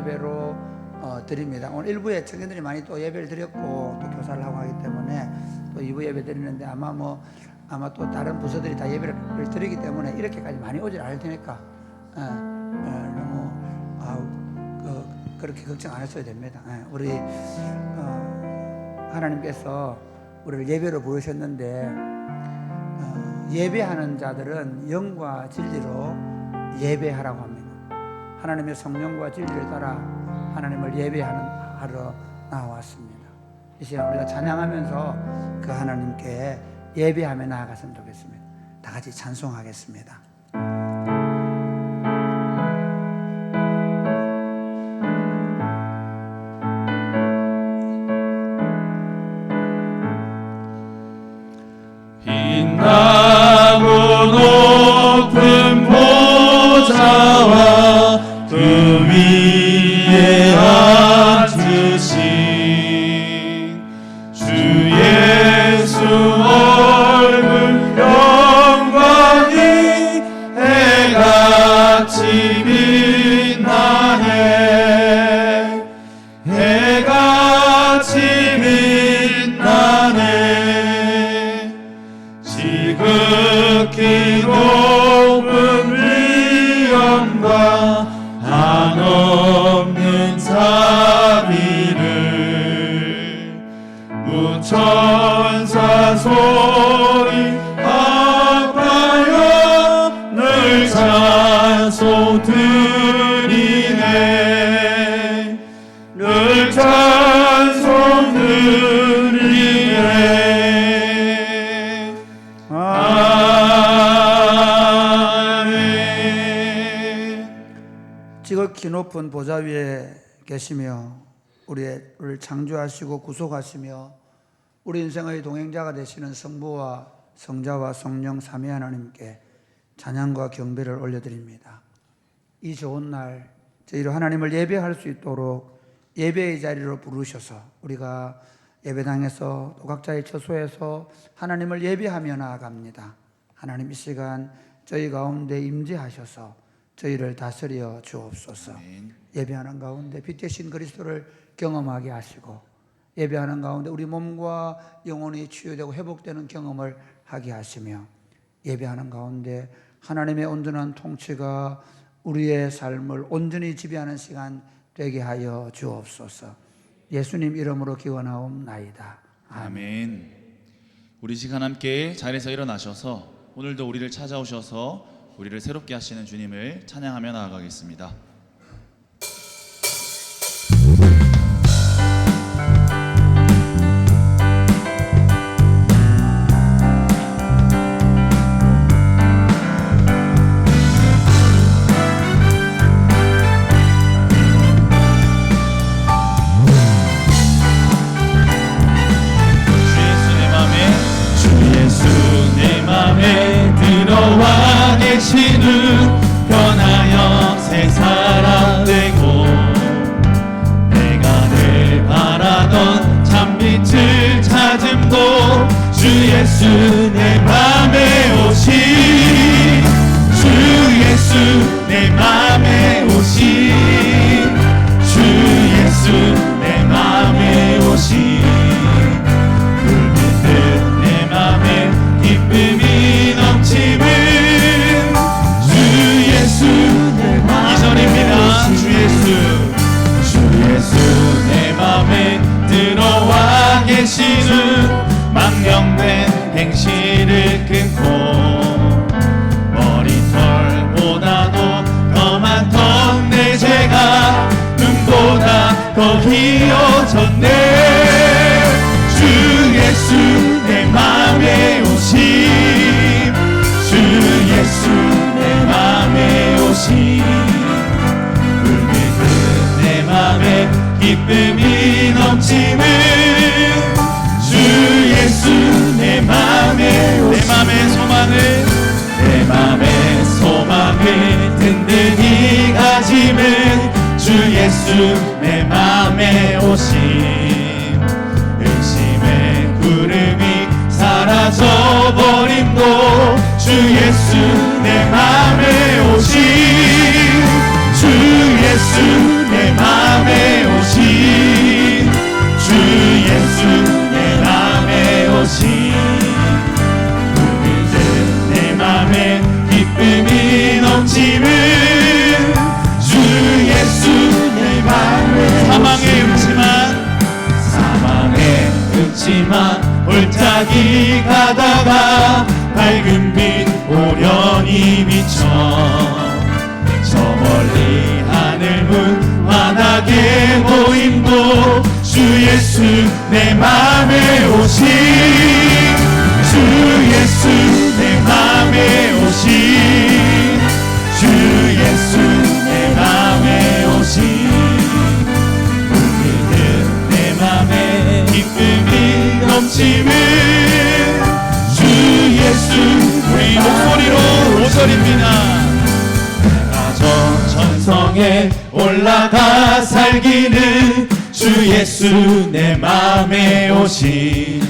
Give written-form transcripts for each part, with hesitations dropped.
예배로 드립니다. 오늘 1부에 청년들이 많이 또 예배를 드렸고 또 교사를 하고 하기 때문에 또 2부 예배 드리는데 아마 또 다른 부서들이 다 예배를 드리기 때문에 이렇게까지 많이 오질 않을 테니까 너무 그렇게 걱정 안 하셔도 됩니다. 우리 하나님께서 우리를 예배로 부르셨는데 예배하는 자들은 영과 진리로 예배하라고 합니다. 하나님의 성령과 진리를 따라 하나님을 예배하러 나왔습니다. 이 시간 우리가 찬양하면서 그 하나님께 예배하며 나아갔으면 좋겠습니다. 다 같이 찬송하겠습니다. 빛나고 높은 보좌와 그 위에 앉으신 주 예수 얼굴 영광이 해같이 빛나네 해같이 빛나네 지극히 높은 위엄과 한없는 자비를 무천사 소리 합하여 늘 찬송 드리네 늘 찬송 드리네 지극히 높은 보좌 위에 계시며 우리를 창조하시고 구속하시며 우리 인생의 동행자가 되시는 성부와 성자와 성령 삼위 하나님께 찬양과 경배를 올려드립니다. 이 좋은 날 저희로 하나님을 예배할 수 있도록 예배의 자리로 부르셔서 우리가 예배당에서 또 각자의 처소에서 하나님을 예배하며 나아갑니다. 하나님 이 시간 저희 가운데 임재하셔서 저희를 다스려 주옵소서. 예배하는 가운데 빛 되신 그리스도를 경험하게 하시고 예배하는 가운데 우리 몸과 영혼이 치유되고 회복되는 경험을 하게 하시며 예배하는 가운데 하나님의 온전한 통치가 우리의 삶을 온전히 지배하는 시간 되게 하여 주옵소서. 예수님 이름으로 기원하옵나이다. 아멘. 우리 시간 함께 자리에서 일어나셔서 오늘도 우리를 찾아오셔서 우리를 새롭게 하시는 주님을 찬양하며 나아가겠습니다. 들어와 계시는 변하여 새 사람 되고 내가 늘 바라던 참빛을 찾음도 주 예수 내 맘에 오신 주 예수 내 맘에 오신 주 예수 내 맘에 오신 불빛은 내 맘에 기쁨이 넘치는 주 예수 내 맘에 2절입니다. 주 예수 내 맘에 들어와 계시는 망령된 행실을 끊고 머리털보다도 더 많던 내 죄가 눈보다 더 희어졌네 주 예수 내 맘에 오신 주 예수 내 맘에 오신 불빛은 내 맘에 기쁨이 넘치는 주 예수 내 맘에 오신 내 맘의 소망을 든든히 가지는 주 예수 내 맘에 오신 의심의 구름이 사라져버림도 주 예수 내 맘에 오신 주 예수 내 맘에 넘침은 주 예수 내 맘에 사망의 음침한 골짜기 가다가 밝은 빛 오련히 비춰 저 멀리 하늘 문 환하게 보임도 주 예수 내 맘에 오신 주 예수 내 맘에 오신 주 예수 내 맘에 오신 울리는 내 맘에 기쁨이 넘치는 주 예수 우리 목소리로 오절입니다. 내가 저 천성에 올라가 살기는 주 예수 내 맘에 오신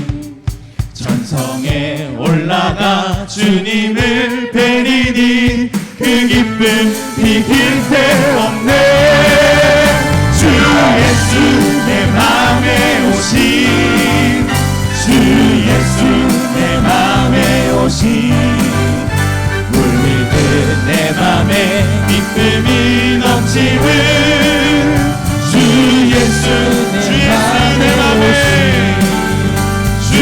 천성에 올라가 주님을 뵈리니 그 기쁨 비길 데 없네. 주 예수 내 맘에 오신 주 예수 내 맘에 오신 울리듯 내 맘에 기쁨이 넘치는 주 예수 내 맘에 주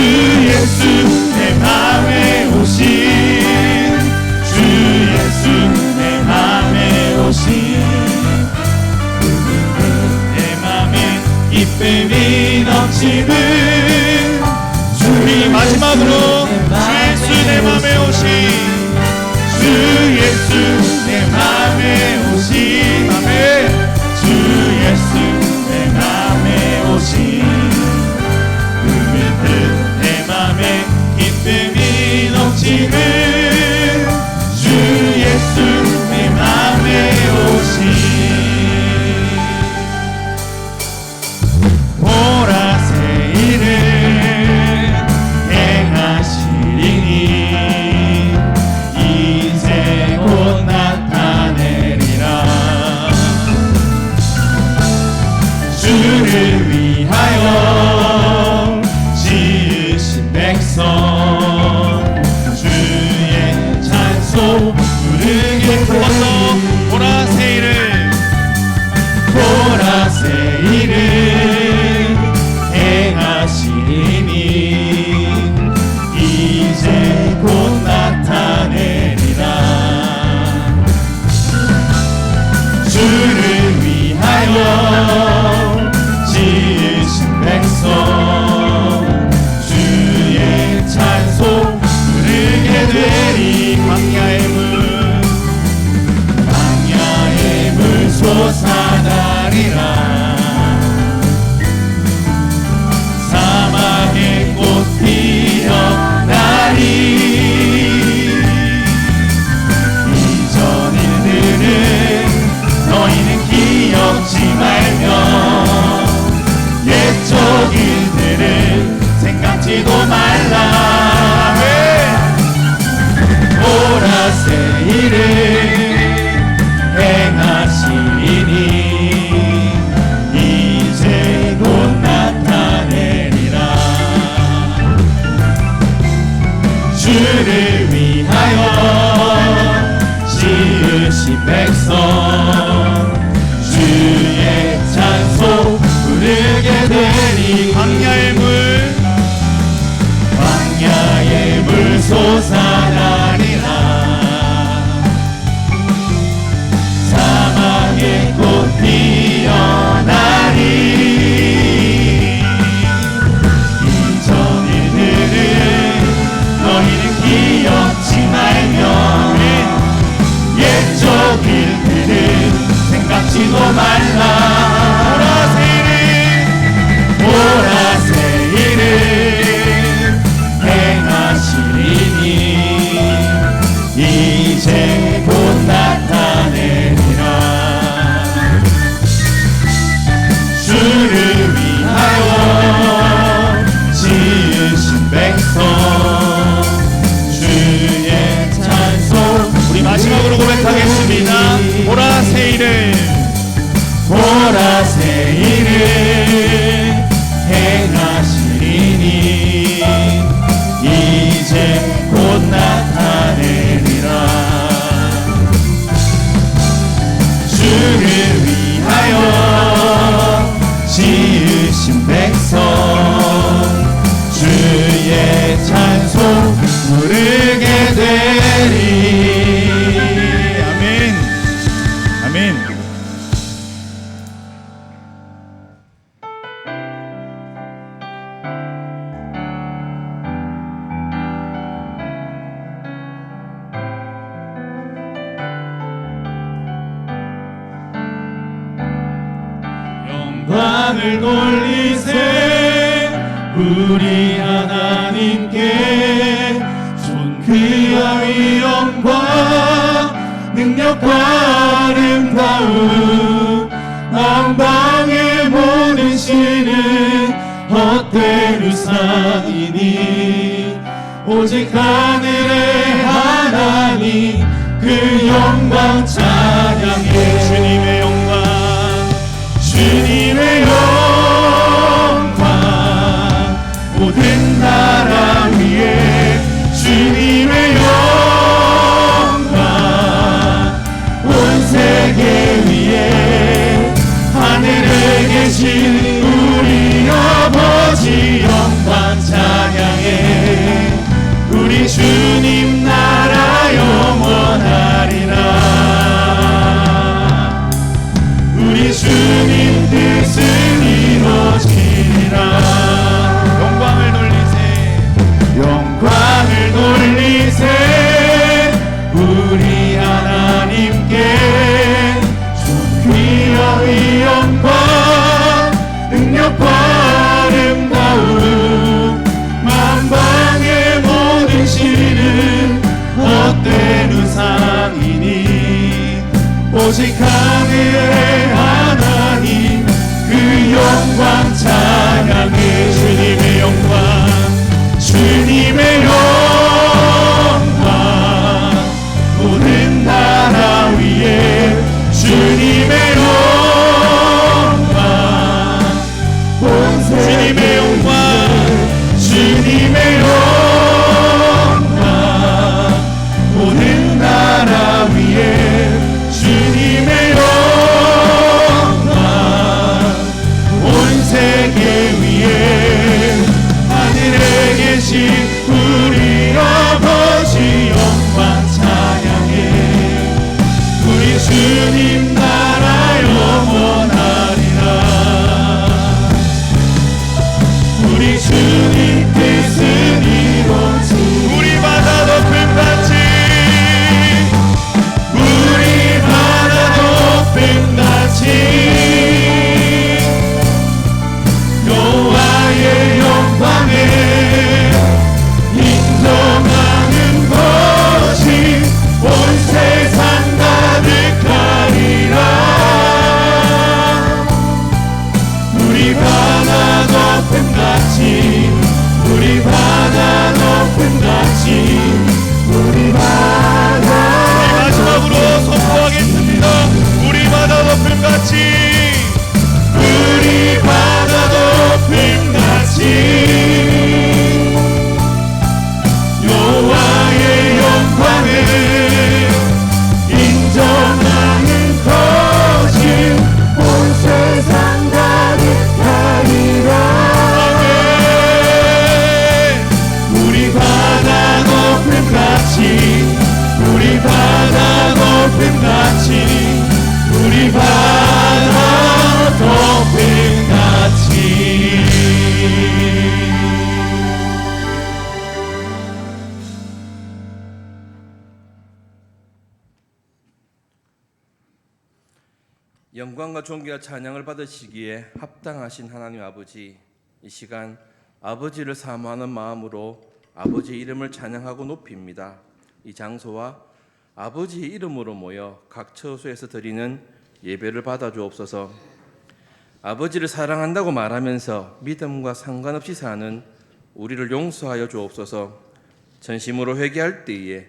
예수 내 맘에 오신 주 예수 내 맘에 오신 내 맘에 기쁨이 넘치는 우리 마지막으로 주 예수 내 맘에 오신 주 예수 내 맘에 오신 아멘 주 예수 내 맘에 오신 울리듯 내 맘에 기쁨이 넘치는 주 예수 내 맘에 오신 보라새 일을 행하시리니 이제 곧 나타내리라. 주를 위하여 지으신 백성 주의 찬송 부르게 불렀어. 보라새 일을 행하시니 이제 곧 나타내리라. 주를 위하여 지으신 백성 주의 찬송 부르게 되리. 광야의 물 솟아나리라. 사막의 꽃 피어나리. 이전 일들은 너희는 기억지 말며 옛적 일들은 생각지도 말라. 보라새 일을 행하시리니 이제 곧 나타내리라. 주를 위하여 지으신 백성 주의 찬송 부르게 되리. 광야의 물 솟아나리라. 사막의 꽃 피어나리. 이전 일들은 너희는 기억지 말며 옛적 일들은 생각지도 말라. 보라새 일을 행하시리니 이제 곧 나타내리라. 주를 위하여 지으신 백성 주의 찬송. 우리 마지막으로 고백하겠습니다. 보라새 일을 행하시리니 이제 곧 나타내리라. 위하여 지으신 백성 주의 찬송 부르게 되리. 아멘. 아멘. 영광을 돌리세 우리 하나님께 존귀와 위엄과 능력과 아름다움 만방의 모든 신은 헛된 우상이니 오직 하늘의 하나님 그 영광 찬양해. 주님의 영광 주님의 영광 모든 나라 위에 주님의 영광 온 세계 위에 하늘에 계신 우리 아버지 영광 찬양해. 우리 주님 나라 영원하리라. 우리 주님 뜻은 이루어지리라. 영광을 돌리세 영광을 돌리세 우리 하나님께 존귀와 위엄과 능력과 아름다움 만방의 모든 신은 헛된 우상이니 오직 하늘의 하나님 그 영광 찬양해. 주님의 영광 주님의 영광 모든 나라 위에 주님의 영광 온 주님의 영광 주님의 영광 모든 나라 위에 주님의 영광 온 세계 위에 하늘에 계신 우리 아버지 영광 찬양해. 우리 주님 나라 영원하리라. 우리 주님 뜻은 이루어지. 우리 바다 높음같이 우리 바다 높음같이 여호와의 영광에 인정하는 것이 온 세상 가득하리라. 우리 바다 높음같이 우리 바다 높음같이 우리 바다 마지막으로 선포하겠습니다. 우리 바다 높음같이 우리 바다 높음같이 여호와의 영광을 인정하는 것이 온 세상 가득하리라. 우리 바다 높음같이 우리 바다 높음같이 우리 바다 높음같이. 영광과 존귀와 찬양을 받으시기에 합당하신 하나님 아버지, 이 시간 아버지를 사모하는 마음으로 아버지의 이름을 찬양하고 높입니다. 이 장소와 아버지의 이름으로 모여 각 처소에서 드리는 예배를 받아 주옵소서. 아버지를 사랑한다고 말하면서 믿음과 상관없이 사는 우리를 용서하여 주옵소서. 전심으로 회개할 때에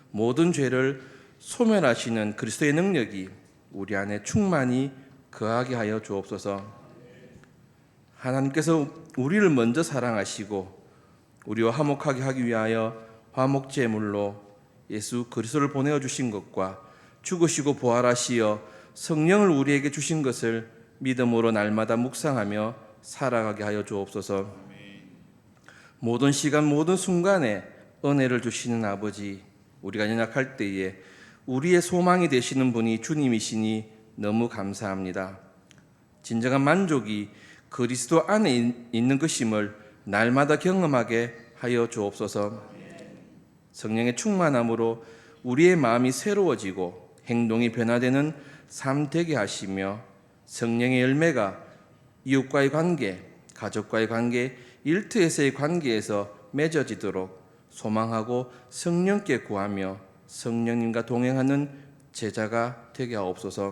모든 죄를 소멸하시는 그리스도의 능력이 우리 안에 충만히 거하게 하여 주옵소서. 하나님께서 우리를 먼저 사랑하시고 우리와 화목하게 하기 위하여 화목제물로 예수 그리스도를 보내어 주신 것과 죽으시고 부활하시어 성령을 우리에게 주신 것을 믿음으로 날마다 묵상하며 살아가게 하여 주옵소서. 모든 시간 모든 순간에 은혜를 주시는 아버지, 우리가 연약할 때에 우리의 소망이 되시는 분이 주님이시니 너무 감사합니다. 진정한 만족이 그리스도 안에 있는 것임을 날마다 경험하게 하여 주옵소서. 성령의 충만함으로 우리의 마음이 새로워지고 행동이 변화되는 삶 되게 하시며 성령의 열매가 이웃과의 관계, 가족과의 관계, 일터에서의 관계에서 맺어지도록 소망하고 성령께 구하며 성령님과 동행하는 제자가 되게 하옵소서.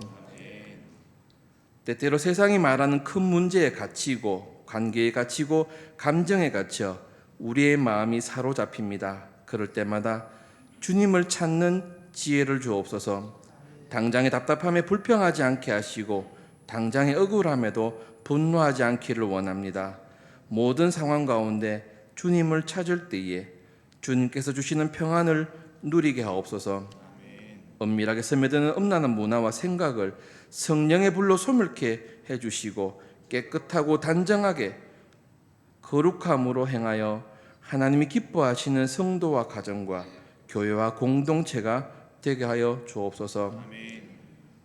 때때로 세상이 말하는 큰 문제에 갇히고 관계에 갇히고 감정에 갇혀 우리의 마음이 사로잡힙니다. 그럴 때마다 주님을 찾는 지혜를 주옵소서. 당장의 답답함에 불평하지 않게 하시고 당장의 억울함에도 분노하지 않기를 원합니다. 모든 상황 가운데 주님을 찾을 때에 주님께서 주시는 평안을 누리게 하옵소서. 엄밀하게 스며드는 음란한 문화와 생각을 성령의 불로 소멸케 해주시고 깨끗하고 단정하게 거룩함으로 행하여 하나님이 기뻐하시는 성도와 가정과 교회와 공동체가 되게 하여 주옵소서.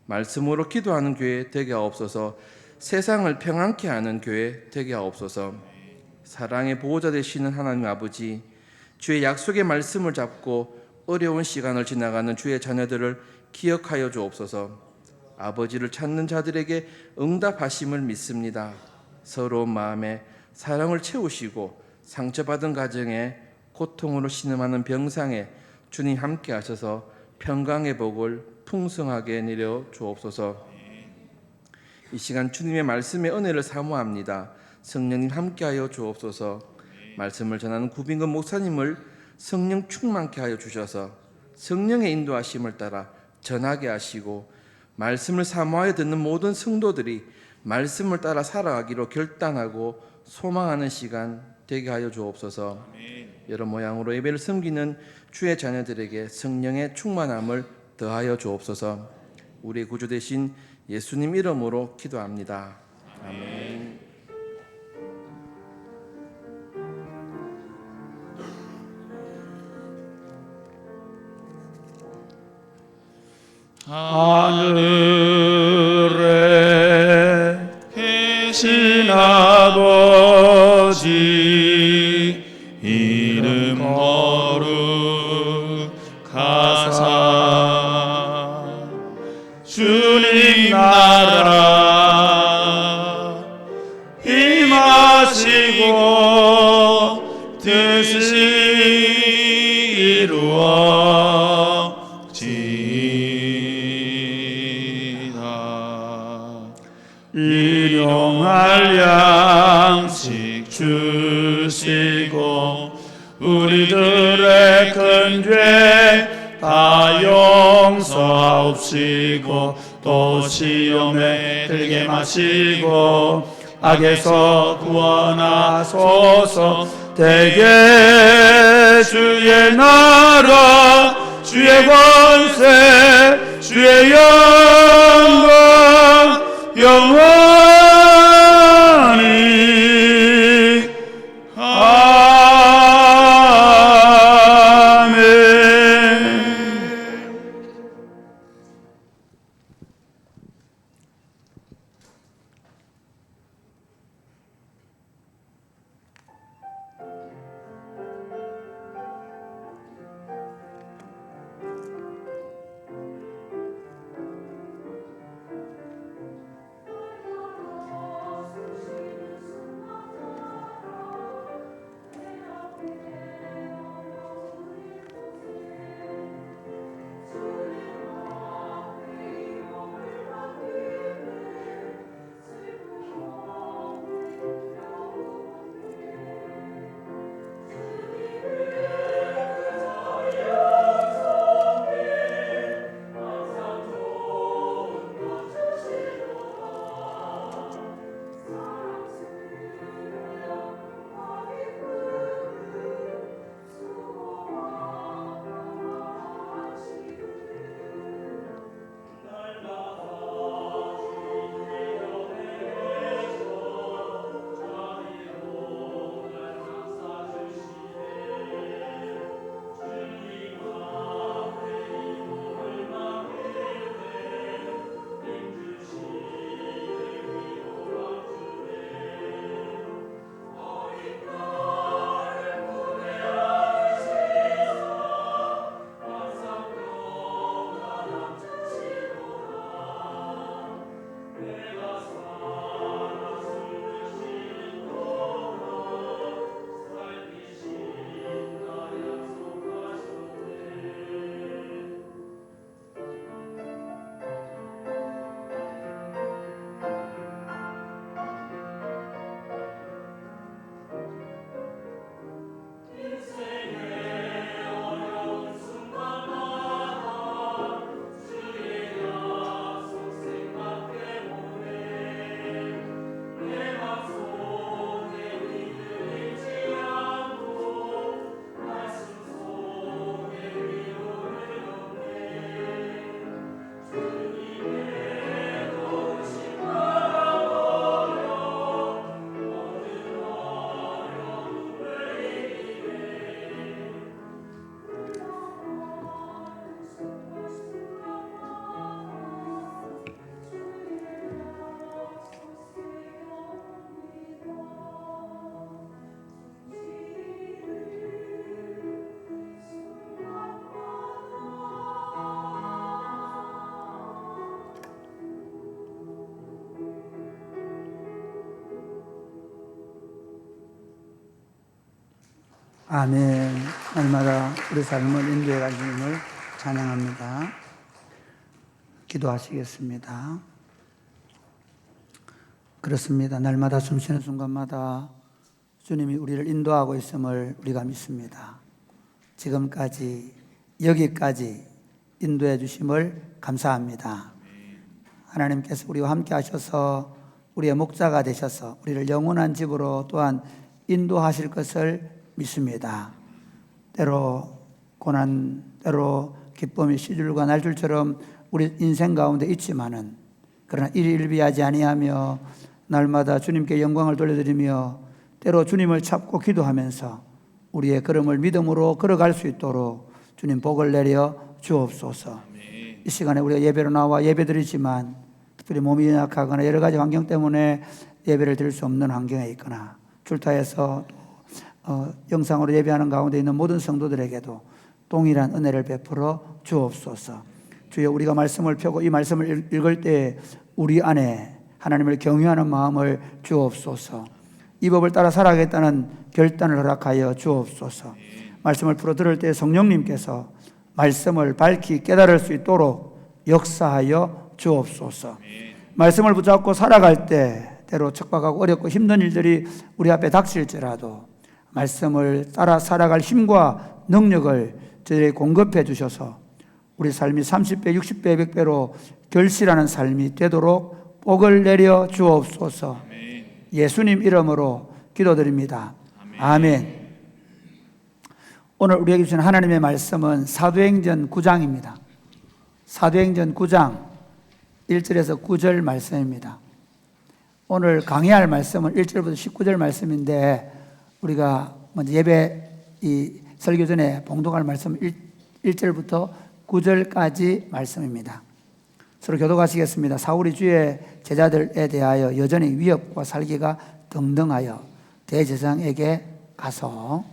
말씀으로 기도하는 교회 되게 하옵소서. 세상을 평안케 하는 교회 되게 하옵소서. 사랑의 보호자 되시는 하나님 아버지, 주의 약속의 말씀을 잡고 어려운 시간을 지나가는 주의 자녀들을 기억하여 주옵소서. 아버지를 찾는 자들에게 응답하심을 믿습니다. 서러운 마음에 사랑을 채우시고 상처받은 가정에 고통으로 신음하는 병상에 주님 함께 하셔서 평강의 복을 풍성하게 내려 주옵소서. 이 시간 주님의 말씀의 은혜를 사모합니다. 성령님 함께하여 주옵소서. 말씀을 전하는 구빈건 목사님을 성령 충만케 하여 주셔서 성령의 인도하심을 따라 전하게 하시고 말씀을 사모하여 듣는 모든 성도들이 말씀을 따라 살아가기로 결단하고 소망하는 시간 되게 하여 주옵소서. 여러 모양으로 예배를 섬기는 주의 자녀들에게 성령의 충만함을 더하여 주옵소서. 우리의 구주 되신 예수님 이름으로 기도합니다. 아멘. 하늘에 계신 아버지 이름 거룩하사 주님 나라 임하시고 뜻이 이루어지이다. 일용할 양식 주시고 우리들의 큰 죄 다 용서하옵시고 또 시험에 들게 마시고 악에서 구원하소서. 대개 주의 나라 주의 권세 주의 영광 영원히 아멘. 아멘. 날마다 우리 삶을 인도해 가심을 찬양합니다. 기도하시겠습니다. 그렇습니다. 날마다 숨쉬는 순간마다 주님이 우리를 인도하고 있음을 우리가 믿습니다. 지금까지 여기까지 인도해 주심을 감사합니다. 하나님께서 우리와 함께 하셔서 우리의 목자가 되셔서 우리를 영원한 집으로 또한 인도하실 것을 믿습니다. 때로 고난, 때로 기쁨이 시줄과 날줄처럼 우리 인생 가운데 있지만은 그러나 일일비하지 아니하며 날마다 주님께 영광을 돌려드리며 때로 주님을 찾고 기도하면서 우리의 걸음을 믿음으로 걸어갈 수 있도록 주님 복을 내려 주옵소서. 이 시간에 우리가 예배로 나와 예배드리지만 특별히 몸이 연약하거나 여러 가지 환경 때문에 예배를 드릴 수 없는 환경에 있거나 출타해서 영상으로 예배하는 가운데 있는 모든 성도들에게도 동일한 은혜를 베풀어 주옵소서. 주여, 우리가 말씀을 펴고 이 말씀을 읽을 때 우리 안에 하나님을 경외하는 마음을 주옵소서. 이 법을 따라 살아가겠다는 결단을 허락하여 주옵소서. 말씀을 풀어 들을 때 성령님께서 말씀을 밝히 깨달을 수 있도록 역사하여 주옵소서. 말씀을 붙잡고 살아갈 때 때로 척박하고 어렵고 힘든 일들이 우리 앞에 닥칠지라도 말씀을 따라 살아갈 힘과 능력을 저희에게 공급해 주셔서 우리 삶이 30배, 60배, 100배로 결실하는 삶이 되도록 복을 내려 주옵소서. 예수님 이름으로 기도드립니다. 아멘. 오늘 우리에게 주신 하나님의 말씀은 사도행전 9장입니다. 사도행전 9장 1절에서 9절 말씀입니다. 오늘 강의할 말씀은 1절부터 19절 말씀인데 우리가 먼저 예배 이 설교 전에 봉독할 말씀 1절부터 9절까지 말씀입니다. 서로 교독하시겠습니다. 사울이 주의 제자들에 대하여 여전히 위협과 살기가 등등하여 대제사장에게 가서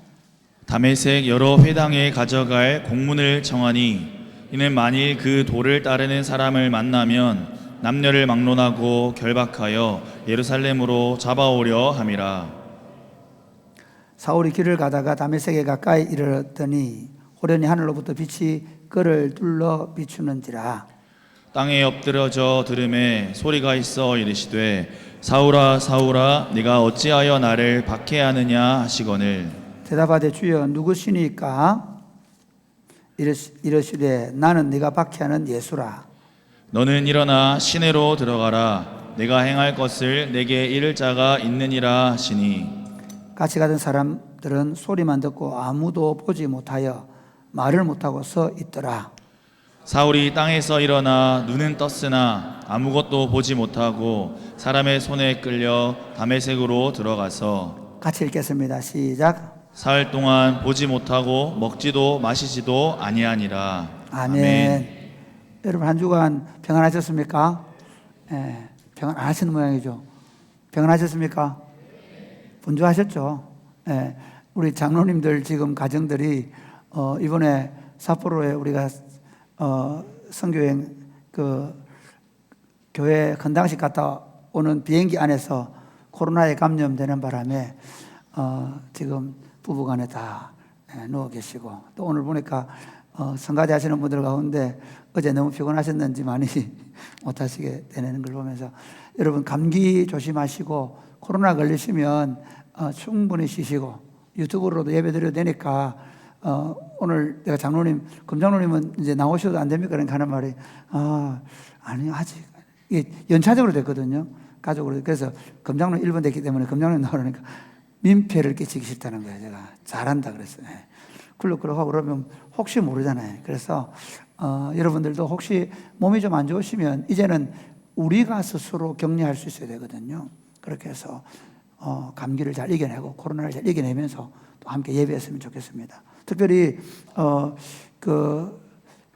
다메섹 여러 회당에 가져갈 공문을 청하니 이는 만일 그 도를 따르는 사람을 만나면 남녀를 막론하고 결박하여 예루살렘으로 잡아오려 함이라. 사울이 길을 가다가 다메섹에 가까이 이르렀더니 호련히 하늘로부터 빛이 그를 둘러 비추는지라. 땅에 엎드려져 들음에 소리가 있어 이르시되 사울아 사울아 네가 어찌하여 나를 박해하느냐 하시거늘 대답하되 주여 누구시니까? 이르시되 나는 네가 박해하는 예수라. 너는 일어나 시내로 들어가라 내가 행할 것을 내게 이를 자가 있느니라 하시니 같이 가던 사람들은 소리만 듣고 아무도 보지 못하여 말을 못하고 서 있더라. 사울이 땅에서 일어나 눈은 떴으나 아무것도 보지 못하고 사람의 손에 끌려 다메섹으로 들어가서 같이 읽겠습니다. 시작. 사흘 동안 보지 못하고 먹지도 마시지도 아니하니라. 아멘. 여러분 한 주간 평안하셨습니까? 평안 안 하시는 모양이죠. 평안하셨습니까? 분주하셨죠. 우리 장로님들 지금 가정들이 이번에 삿포로에 우리가 선교행 그 교회 건당식 갔다 오는 비행기 안에서 코로나에 감염되는 바람에 지금 부부간에 다 누워 계시고 또 오늘 보니까 성가대 하시는 분들 가운데 어제 너무 피곤하셨는지 많이 못하시게 되는 걸 보면서 여러분 감기 조심하시고 코로나 걸리시면 충분히 쉬시고 유튜브로도 예배 드려도 되니까 오늘 내가 장로님, 금장로님은 이제 나오셔도 안 됩니까? 그러니까 하는 말이 아니 아직 이게 연차적으로 됐거든요. 가족으로. 그래서 금장로님 1번 됐기 때문에 금장로님 나오니까 민폐를 끼치기 싫다는 거예요. 제가 잘한다 그랬어요. 쿨룩쿨룩하고 그러면 혹시 모르잖아요. 그래서 여러분들도 혹시 몸이 좀 안 좋으시면 이제는 우리가 스스로 격려할 수 있어야 되거든요. 그렇게 해서 감기를 잘 이겨내고 코로나를 잘 이겨내면서 또 함께 예배했으면 좋겠습니다. 특별히 그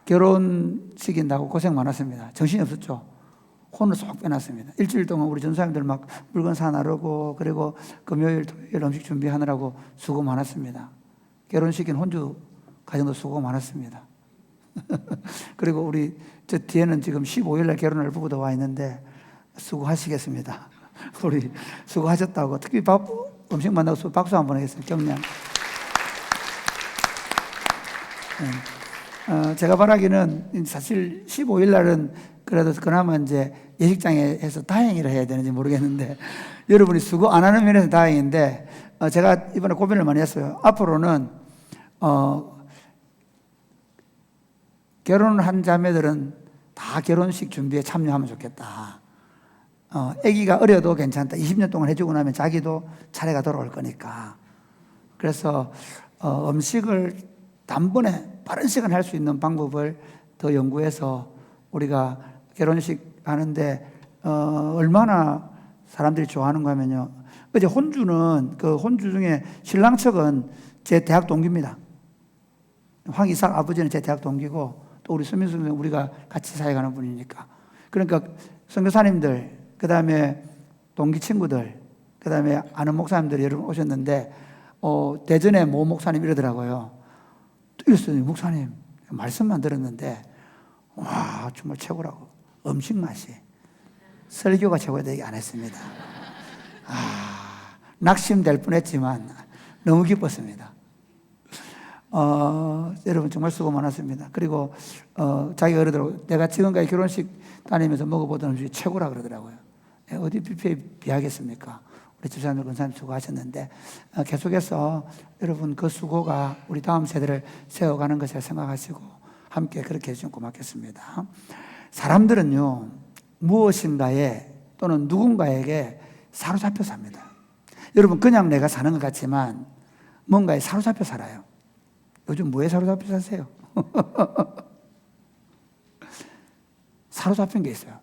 결혼식인다고 고생 많았습니다. 정신이 없었죠. 혼을 쏙 빼놨습니다. 일주일 동안 우리 전사님들 막 물건 사나르고 그리고 금요일 토요일 음식 준비하느라고 수고 많았습니다. 결혼식인 혼주 가정도 수고 많았습니다. 그리고 우리 저 뒤에는 지금 15일 날 결혼할 부부도 와 있는데 수고하시겠습니다. 우리 수고하셨다고 특히 음식 만나고 박수 한번 하겠습니다. 격려. 제가 바라기는 사실 15일 날은 그래도 그나마 이제 예식장에 해서 다행이라 해야 되는지 모르겠는데 여러분이 수고 안 하는 면에서 다행인데 제가 이번에 고민을 많이 했어요. 앞으로는 결혼한 자매들은 다 결혼식 준비에 참여하면 좋겠다. 아기가 어려도 괜찮다. 20년 동안 해주고 나면 자기도 차례가 돌아올 거니까. 그래서 음식을 단번에 빠른 시간에 할 수 있는 방법을 더 연구해서 우리가 결혼식 하는데 얼마나 사람들이 좋아하는가 하면요. 어제 혼주는 그 혼주 중에 신랑 측은 제 대학 동기입니다. 황이삭 아버지는 제 대학 동기고 또 우리 서민수 우리가 같이 사역하는 분이니까. 그러니까 선교사님들, 그 다음에 동기 친구들, 그 다음에 아는 목사님들이 여러분 오셨는데 대전에 모 목사님 이러더라고요. 이랬어요. 목사님 말씀만 들었는데 와 정말 최고라고. 음식 맛이 설교가 최고다 얘기 안 했습니다. 낙심될 뻔했지만 너무 기뻤습니다. 여러분 정말 수고 많았습니다. 그리고 자기가 그러더라고요. 내가 지금까지 결혼식 다니면서 먹어보던 음식이 최고라 그러더라고요. 어디 뷔페에 비하겠습니까? 우리 집사님, 권사님 수고하셨는데 계속해서 여러분 그 수고가 우리 다음 세대를 세워가는 것을 생각하시고 함께 그렇게 해주시면 고맙겠습니다. 사람들은요 무엇인가에 또는 누군가에게 사로잡혀 삽니다. 여러분 그냥 내가 사는 것 같지만 뭔가에 사로잡혀 살아요. 요즘 뭐에 사로잡혀 사세요? 사로잡힌 게 있어요.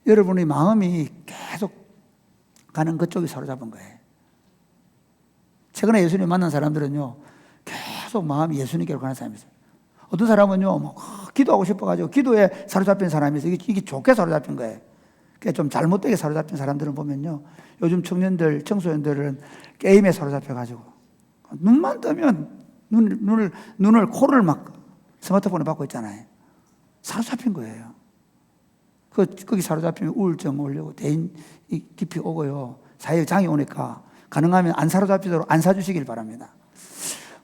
여러분의 마음이 계속 가는 그쪽이 사로잡은 거예요. 최근에 예수님 만난 사람들은요 계속 마음이 예수님께로 가는 사람이 있어요. 어떤 사람은요 뭐 기도하고 싶어가지고 기도에 사로잡힌 사람이 있어요. 이게 좋게 사로잡힌 거예요. 그러니까 좀 잘못되게 사로잡힌 사람들은 보면요 요즘 청년들, 청소년들은 게임에 사로잡혀가지고 눈만 뜨면 눈을 코를 막 스마트폰에 받고 있잖아요. 사로잡힌 거예요. 거기 사로잡히면 우울증 오려고 대인 깊이 오고요. 사회적 장애 오니까 가능하면 안 사로잡히도록 안 사주시길 바랍니다.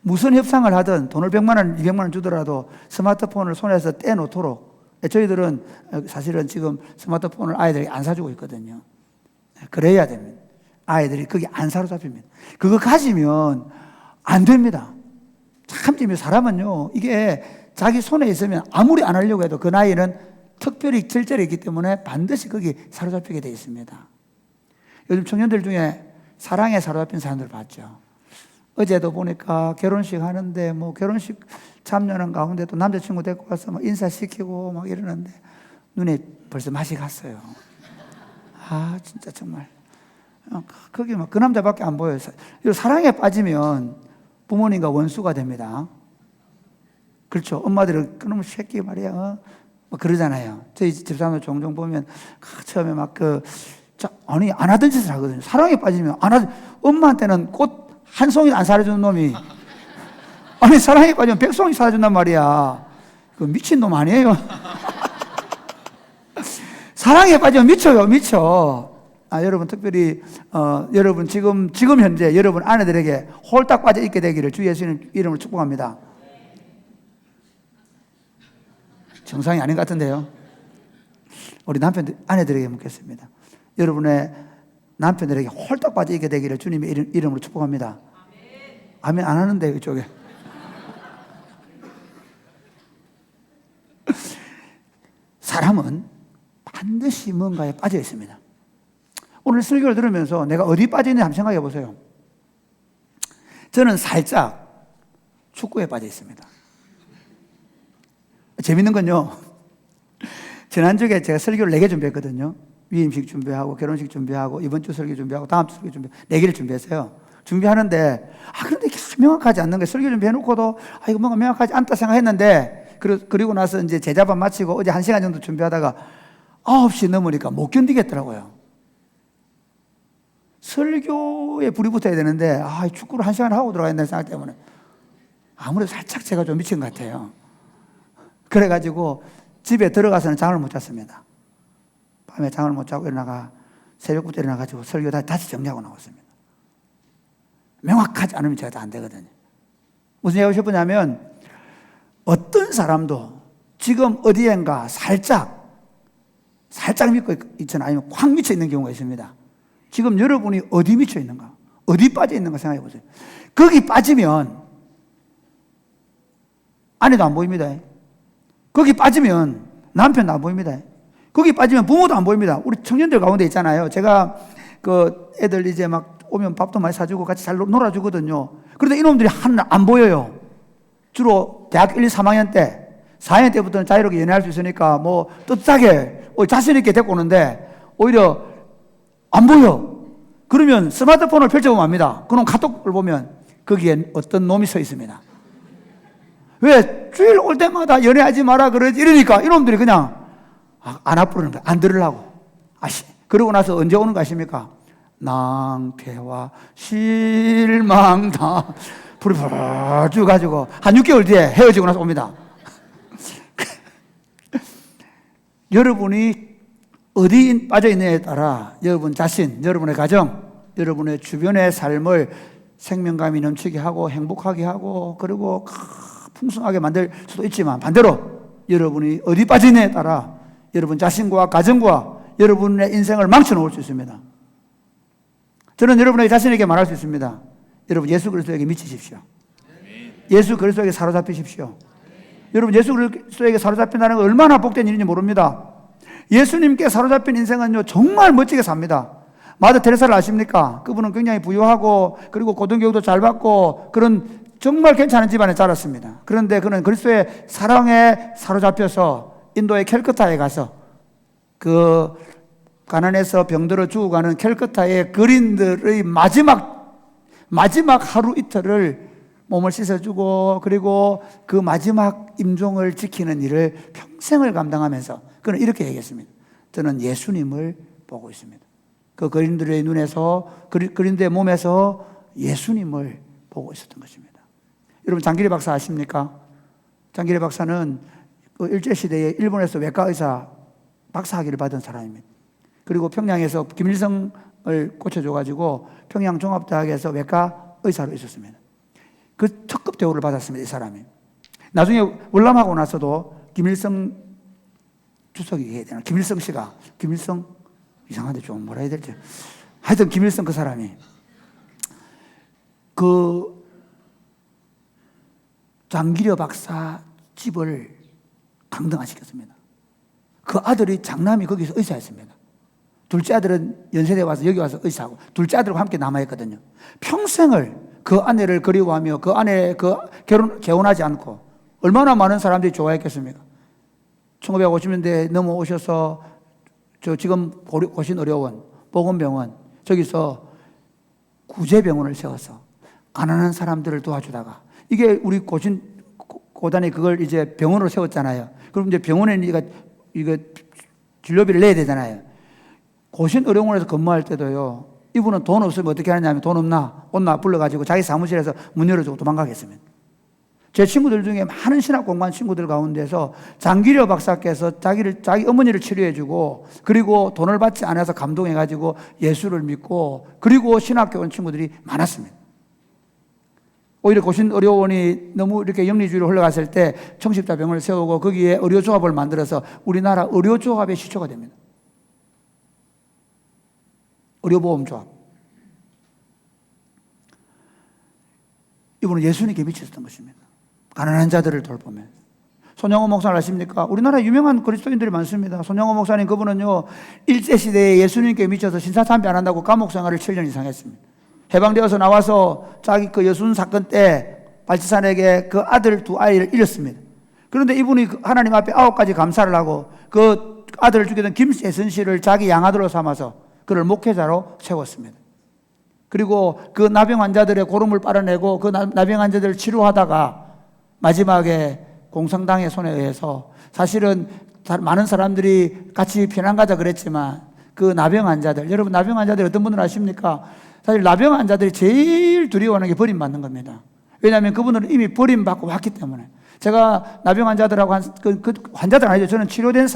무슨 협상을 하든 돈을 100만 원, 200만 원 주더라도 스마트폰을 손에서 떼놓도록. 저희들은 사실은 지금 스마트폰을 아이들이 안 사주고 있거든요. 그래야 됩니다. 아이들이 거기 안 사로잡힙니다. 그거 가지면 안 됩니다. 참 재미있어요. 사람은요 이게 자기 손에 있으면 아무리 안 하려고 해도 그 나이는 특별히 절제력이 있기 때문에 반드시 거기 사로잡히게 되어 있습니다. 요즘 청년들 중에 사랑에 사로잡힌 사람들 봤죠. 어제도 보니까 결혼식 하는데 뭐 결혼식 참여하는 가운데 또 남자친구 데리고 와서 막 인사시키고 막 이러는데 눈에 벌써 맛이 갔어요. 진짜 정말 거기 막 그 남자밖에 안 보여요. 사랑에 빠지면 부모님과 원수가 됩니다. 그렇죠. 엄마들은 그놈의 새끼 말이야 막 그러잖아요. 저희 집사람들 종종 보면 처음에 막 아니 안 하던 짓을 하거든요. 사랑에 빠지면 안 하던 엄마한테는 꽃 한 송이 안 사주는 놈이 아니 사랑에 빠지면 100송이 사준단 말이야. 그 미친 놈 아니에요? 사랑에 빠지면 미쳐. 여러분 특별히 여러분 지금 현재 여러분 아내들에게 홀딱 빠져 있게 되기를 주 예수님 이름으로 축복합니다. 정상이 아닌 것 같은데요. 우리 아내들에게 묻겠습니다. 여러분의 남편들에게 홀딱 빠져 있게 되기를 주님의 이름으로 축복합니다. 아멘 안 하는데 이쪽에. 사람은 반드시 뭔가에 빠져 있습니다. 오늘 설교를 들으면서 내가 어디 빠져 있는지 한번 생각해 보세요. 저는 살짝 축구에 빠져 있습니다. 재밌는 건요. 지난주에 제가 설교를 4개 준비했거든요. 위임식 준비하고 결혼식 준비하고 이번 주 설교 준비하고 다음 주 설교 준비 4개를 준비했어요. 준비하는데 그런데 명확하지 않는 거예요. 설교 준비해놓고도 이거 뭔가 명확하지 않다 생각했는데 그리고 나서 이제 제자반 마치고 어제 1시간 정도 준비하다가 9시 넘으니까 못 견디겠더라고요. 설교에 불이 붙어야 되는데 축구를 1시간 하고 들어가야 된다는 생각 때문에 아무래도 살짝 제가 좀 미친 것 같아요. 그래가지고 집에 들어가서는 잠을 못 잤습니다. 밤에 잠을 못 자고 일어나가 새벽부터 일어나가지고 설교 다시 정리하고 나왔습니다. 명확하지 않으면 제가 다 안 되거든요. 무슨 얘기하고 싶으냐면 어떤 사람도 지금 어디엔가 살짝 믿고 있거나 아니면 확 미쳐 있는 경우가 있습니다. 지금 여러분이 어디 미쳐 있는가? 어디 빠져 있는가 생각해 보세요. 거기 빠지면 아내도 안 보입니다. 거기 빠지면 남편도 안 보입니다. 거기 빠지면 부모도 안 보입니다. 우리 청년들 가운데 있잖아요. 제가 그 애들 이제 막 오면 밥도 많이 사주고 같이 잘 놀아주거든요. 그런데 이놈들이 하늘 안 보여요. 주로 대학교 1, 2, 3학년 때, 4학년 때부터는 자유롭게 연애할 수 있으니까 뭐 떳떳하게 자신있게 데리고 오는데 오히려 안 보여. 그러면 스마트폰을 펼쳐보면 압니다. 그럼 카톡을 보면 거기에 어떤 놈이 서 있습니다. 왜? 주일 올 때마다 연애하지 마라 그러지 이러니까 이놈들이 그냥 안 앞으로는 거야. 안 들으려고. 그러고 나서 언제 오는 거 아십니까? 낭패와 실망 다 불이 불쭉 가지고 한 6개월 뒤에 헤어지고 나서 옵니다. 여러분이 어디 빠져 있느냐에 따라 여러분 자신, 여러분의 가정, 여러분의 주변의 삶을 생명감이 넘치게 하고 행복하게 하고 그리고 풍성하게 만들 수도 있지만 반대로 여러분이 어디 빠져 있느냐에 따라 여러분 자신과 가정과 여러분의 인생을 망쳐놓을 수 있습니다. 저는 여러분에게 자신에게 말할 수 있습니다. 여러분 예수 그리스도에게 미치십시오. 예수 그리스도에게 사로잡히십시오. 여러분 예수 그리스도에게 사로잡힌다는 건 얼마나 복된 일인지 모릅니다. 예수님께 사로잡힌 인생은요 정말 멋지게 삽니다. 마더 테레사를 아십니까? 그분은 굉장히 부유하고 그리고 고등교육도 잘 받고 그런 정말 괜찮은 집안에 자랐습니다. 그런데 그는 그리스도의 사랑에 사로잡혀서 인도의 캘커타에 가서 그 가난해서 병들어 죽어가는 캘커타의 그린들의 마지막 하루 이틀을 몸을 씻어주고 그리고 그 마지막 임종을 지키는 일을 평생을 감당하면서 그는 이렇게 얘기했습니다. 저는 예수님을 보고 있습니다. 그 그린들의 눈에서 그린들의 몸에서 예수님을 보고 있었던 것입니다. 여러분 장기리 박사 아십니까? 장기리 박사는 그 일제시대에 일본에서 외과의사 박사학위를 받은 사람입니다. 그리고 평양에서 김일성을 고쳐줘가지고 평양 종합대학에서 외과 의사로 있었습니다. 그 특급 대우를 받았습니다. 이 사람이. 나중에 월남하고 나서도 김일성 주석이 해야 되나? 김일성 씨가 김일성 이상한데 좀 뭐라 해야 될지 하여튼 김일성 그 사람이 그 장기려 박사 집을 강등화시켰습니다. 그 아들이 장남이 거기서 의사였습니다. 둘째 아들은 연세대 와서 여기 와서 의사하고 둘째 아들과 함께 남아있거든요. 평생을 그 아내를 그리워하며 그 아내 개혼하지 않고 얼마나 많은 사람들이 좋아했겠습니까? 1950년대에 넘어오셔서 저 지금 고신의료원, 보건병원 저기서 구제병원을 세워서 가난한 사람들을 도와주다가 이게 우리 고단이 그걸 이제 병원으로 세웠잖아요. 그럼 이제 병원에 이거 진료비를 내야 되잖아요. 고신의료원에서 근무할 때도요. 이분은 돈 없으면 어떻게 하느냐면 돈 없나? 온나? 불러가지고 자기 사무실에서 문 열어주고 도망가겠습니다. 제 친구들 중에 많은 신학 공부한 친구들 가운데서 장기려 박사께서 자기 어머니를 치료해주고 그리고 돈을 받지 않아서 감동해가지고 예수를 믿고 그리고 신학교 온 친구들이 많았습니다. 오히려 고신의료원이 너무 이렇게 영리주의로 흘러갔을 때 청십자병원을 세우고 거기에 의료조합을 만들어서 우리나라 의료조합의 시초가 됩니다. 의료보험조합. 이분은 예수님께 미쳤던 것입니다. 가난한 자들을 돌보면. 손영호 목사를 아십니까? 우리나라 유명한 그리스도인들이 많습니다. 손영호 목사님 그분은요 일제시대에 예수님께 미쳐서 신사참배 안 한다고 감옥생활을 7년 이상 했습니다. 해방되어서 나와서 자기 그 여순 사건 때 발치산에게 그 아들 두 아이를 잃었습니다. 그런데 이분이 하나님 앞에 9가지 감사를 하고 그 아들을 죽이던 김세선 씨를 자기 양아들로 삼아서 그를 목회자로 세웠습니다. 그리고 그 나병 환자들의 고름을 빨아내고 그 나병 환자들을 치료하다가 마지막에 공산당의 손에 의해서 사실은 많은 사람들이 같이 피난 가자 그랬지만 그 나병 환자들, 여러분 나병 환자들이 어떤 분들 아십니까? 사실 나병 환자들이 제일 두려워하는 게 버림받는 겁니다. 왜냐하면 그분들은 이미 버림받고 왔기 때문에. 제가 나병 환자들하고 그 환자들 아니죠. 저는 치료된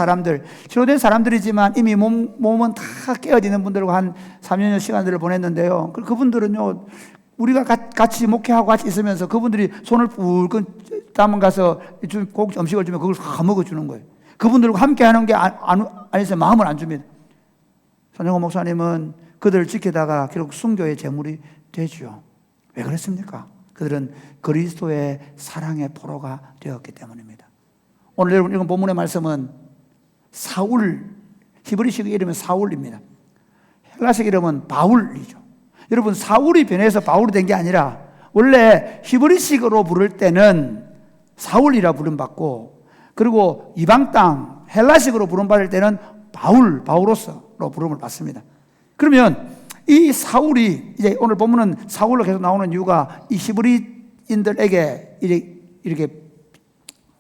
사람들이지만 이미 몸은 다 깨어지는 분들과 한 3년 시간들을 보냈는데요. 그분들은요, 우리가 같이 목회하고 같이 있으면서 그분들이 손을 불끈 다만 가서 꼭 음식을 주면 그걸 다 먹어주는 거예요. 그분들과 함께 하는 게 아니서 마음을 안 줍니다. 손영호 목사님은 그들을 지키다가 결국 순교의 제물이 되죠. 왜 그랬습니까? 그들은 그리스도의 사랑의 포로가 되었기 때문입니다. 오늘 여러분 읽은 본문의 말씀은 사울, 히브리식 이름은 사울입니다. 헬라식 이름은 바울이죠. 여러분, 사울이 변해서 바울이 된 게 아니라 원래 히브리식으로 부를 때는 사울이라 부름받고, 그리고 이방 땅 헬라식으로 부름받을 때는 바울로서로 부름을 받습니다. 그러면 이 사울이, 이제 오늘 본문은 사울로 계속 나오는 이유가 이 히브리인들에게 이렇게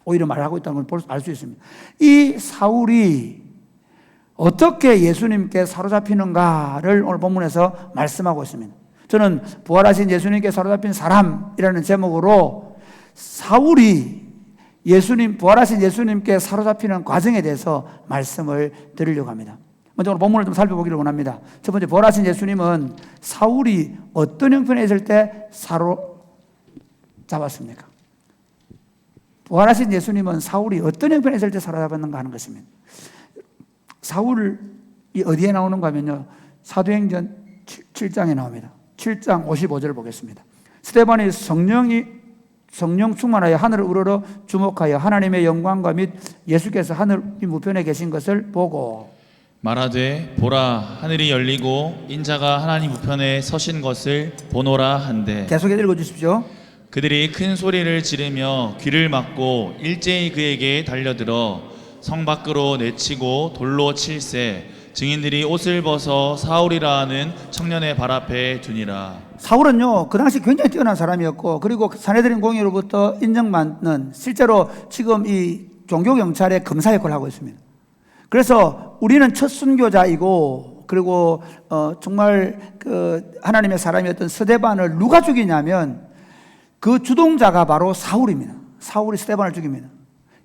오히려 말하고 있다는 걸 알 수 있습니다. 이 사울이 어떻게 예수님께 사로잡히는가를 오늘 본문에서 말씀하고 있습니다. 저는 부활하신 예수님께 사로잡힌 사람이라는 제목으로 사울이 부활하신 예수님께 사로잡히는 과정에 대해서 말씀을 드리려고 합니다. 먼저 오늘 본문을 좀 살펴보기를 원합니다. 첫 번째, 부활하신 예수님은 사울이 어떤 형편에 있을 때 사로잡았습니까? 부활하신 예수님은 사울이 어떤 형편에 있을 때 사로잡았는가 하는 것입니다. 사울이 어디에 나오는가 하면요, 사도행전 7장에 나옵니다. 7장 55절을 보겠습니다. 스데반이 성령 충만하여 하늘을 우러러 주목하여 하나님의 영광과 및 예수께서 하늘 우편에 계신 것을 보고 말하되 보라 하늘이 열리고 인자가 하나님 우편에 서신 것을 보노라 한대. 계속해서 읽어주십시오. 그들이 큰 소리를 지르며 귀를 막고 일제히 그에게 달려들어 성 밖으로 내치고 돌로 칠세. 증인들이 옷을 벗어 사울이라 하는 청년의 발 앞에 두니라. 사울은요, 그 당시 굉장히 뛰어난 사람이었고, 그리고 산헤드린 공의로부터 인정받는, 실제로 지금 이 종교경찰의 검사 역할을 하고 있습니다. 그래서 우리는 첫 순교자이고, 그리고 정말 그 하나님의 사람이었던 스데반을 누가 죽이냐면 그 주동자가 바로 사울입니다. 사울이 스데반을 죽입니다.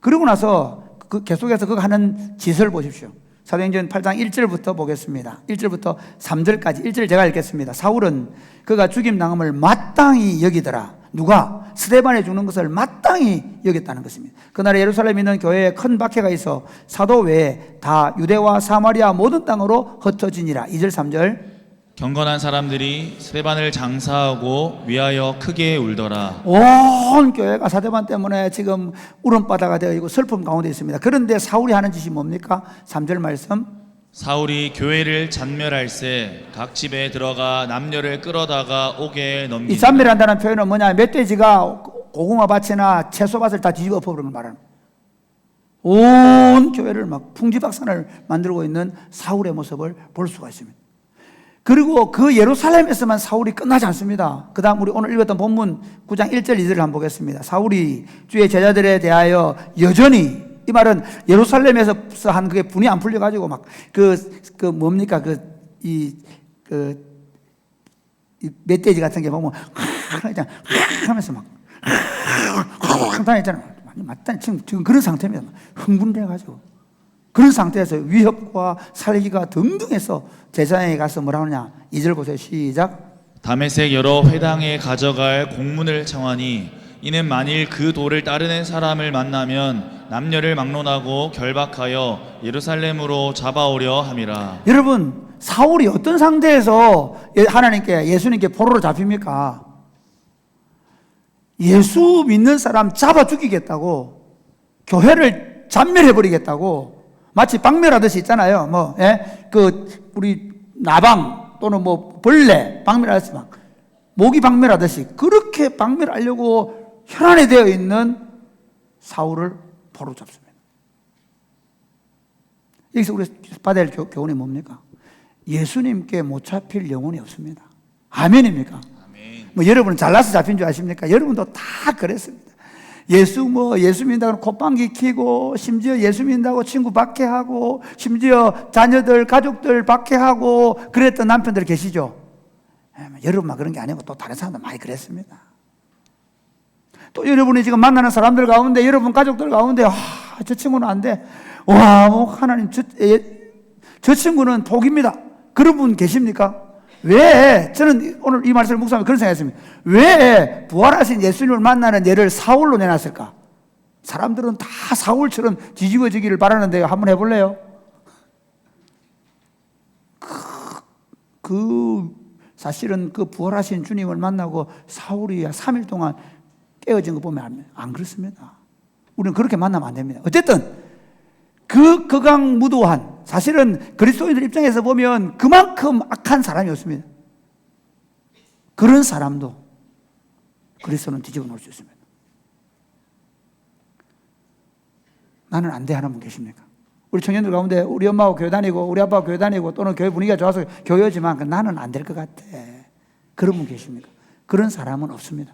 그러고 나서 계속해서 그가 하는 짓을 보십시오. 사도행전 8장 1절부터 보겠습니다. 1절부터 3절까지 1절 제가 읽겠습니다. 사울은 그가 죽임당함을 마땅히 여기더라. 누가? 스데반이 죽는 것을 마땅히 여겼다는 것입니다. 그날에 예루살렘에 있는 교회에 큰 박해가 있어 사도 외에 다 유대와 사마리아 모든 땅으로 흩어지니라. 2절 3절. 경건한 사람들이 스데반을 장사하고 위하여 크게 울더라. 온 교회가 스데반 때문에 지금 울음바다가 되어 있고 슬픔 가운데 있습니다. 그런데 사울이 하는 짓이 뭡니까? 3절 말씀. 사울이 교회를 잔멸할세 각 집에 들어가 남녀를 끌어다가 옥에 이 넘기니라. 잔멸한다는 표현은 뭐냐? 멧돼지가 고구마 밭이나 채소밭을 다 뒤집어 엎어버리는 걸 말하는 거예요. 온 교회를 막 풍지박산을 만들고 있는 사울의 모습을 볼 수가 있습니다. 그리고 그 예루살렘에서만 사울이 끝나지 않습니다. 그 다음 우리 오늘 읽었던 본문 9장 1절 2절을 한번 보겠습니다. 사울이 주의 제자들에 대하여 여전히, 이 말은 예루살렘에서 한 그게 분이 안 풀려가지고 막 뭡니까? 이 멧돼지 같은 게 보면 하면서 막 다녔잖아요. 맞다. 지금 그런 상태입니다. 흥분돼가지고. 그런 상태에서 위협과 살기가 등등해서 제사장에 가서 뭐라 하느냐. 2절 보세요. 시작. 다메섹 여러 회당에 가져갈 공문을 청하니 이는 만일 그 도를 따르는 사람을 만나면 남녀를 막론하고 결박하여 예루살렘으로 잡아오려 함이라. 여러분, 사울이 어떤 상태에서 하나님께, 예수님께 포로로 잡힙니까? 예수 믿는 사람 잡아 죽이겠다고, 교회를 잔멸해버리겠다고, 마치 박멸하듯이 있잖아요. 우리 나방 또는 벌레 박멸하듯이 막 모기 박멸하듯이 그렇게 박멸하려고 혈안에 되어 있는 사울을 포로 잡습니다. 여기서 우리 받아야 할 교훈이 뭡니까? 예수님께 못 잡힐 영혼이 없습니다. 아멘입니까? 아멘. 여러분은 잘나서 잡힌 줄 아십니까? 여러분도 다 그랬습니다. 예수 믿는다고 콧방귀 키고, 심지어 예수 믿는다고 친구 박해하고, 심지어 자녀들, 가족들 박해하고, 그랬던 남편들 계시죠? 여러분만 그런 게 아니고 또 다른 사람도 많이 그랬습니다. 또 여러분이 지금 만나는 사람들 가운데, 여러분 가족들 가운데, 저 친구는 안 돼. 하나님, 저 친구는 복입니다. 그런 분 계십니까? 왜, 저는 오늘 이 말씀을 묵상하면서 그런 생각했습니다. 왜 부활하신 예수님을 만나는 예를 사울로 내놨을까? 사람들은 다 사울처럼 뒤집어지기를 바라는데 한번 해볼래요? 사실은 그 부활하신 주님을 만나고 사울이 3일 동안 깨어진 거 보면 안 그렇습니다. 우리는 그렇게 만나면 안 됩니다. 어쨌든 그 극악무도한, 사실은 그리스도인들 입장에서 보면 그만큼 악한 사람이 없습니다. 그런 사람도 그리스도는 뒤집어 놓을 수 있습니다. 나는 안 돼 하는 분 계십니까? 우리 청년들 가운데 우리 엄마하고 교회 다니고 우리 아빠하고 교회 다니고 또는 교회 분위기가 좋아서 교회지만 나는 안 될 것 같아. 그런 분 계십니까? 그런 사람은 없습니다.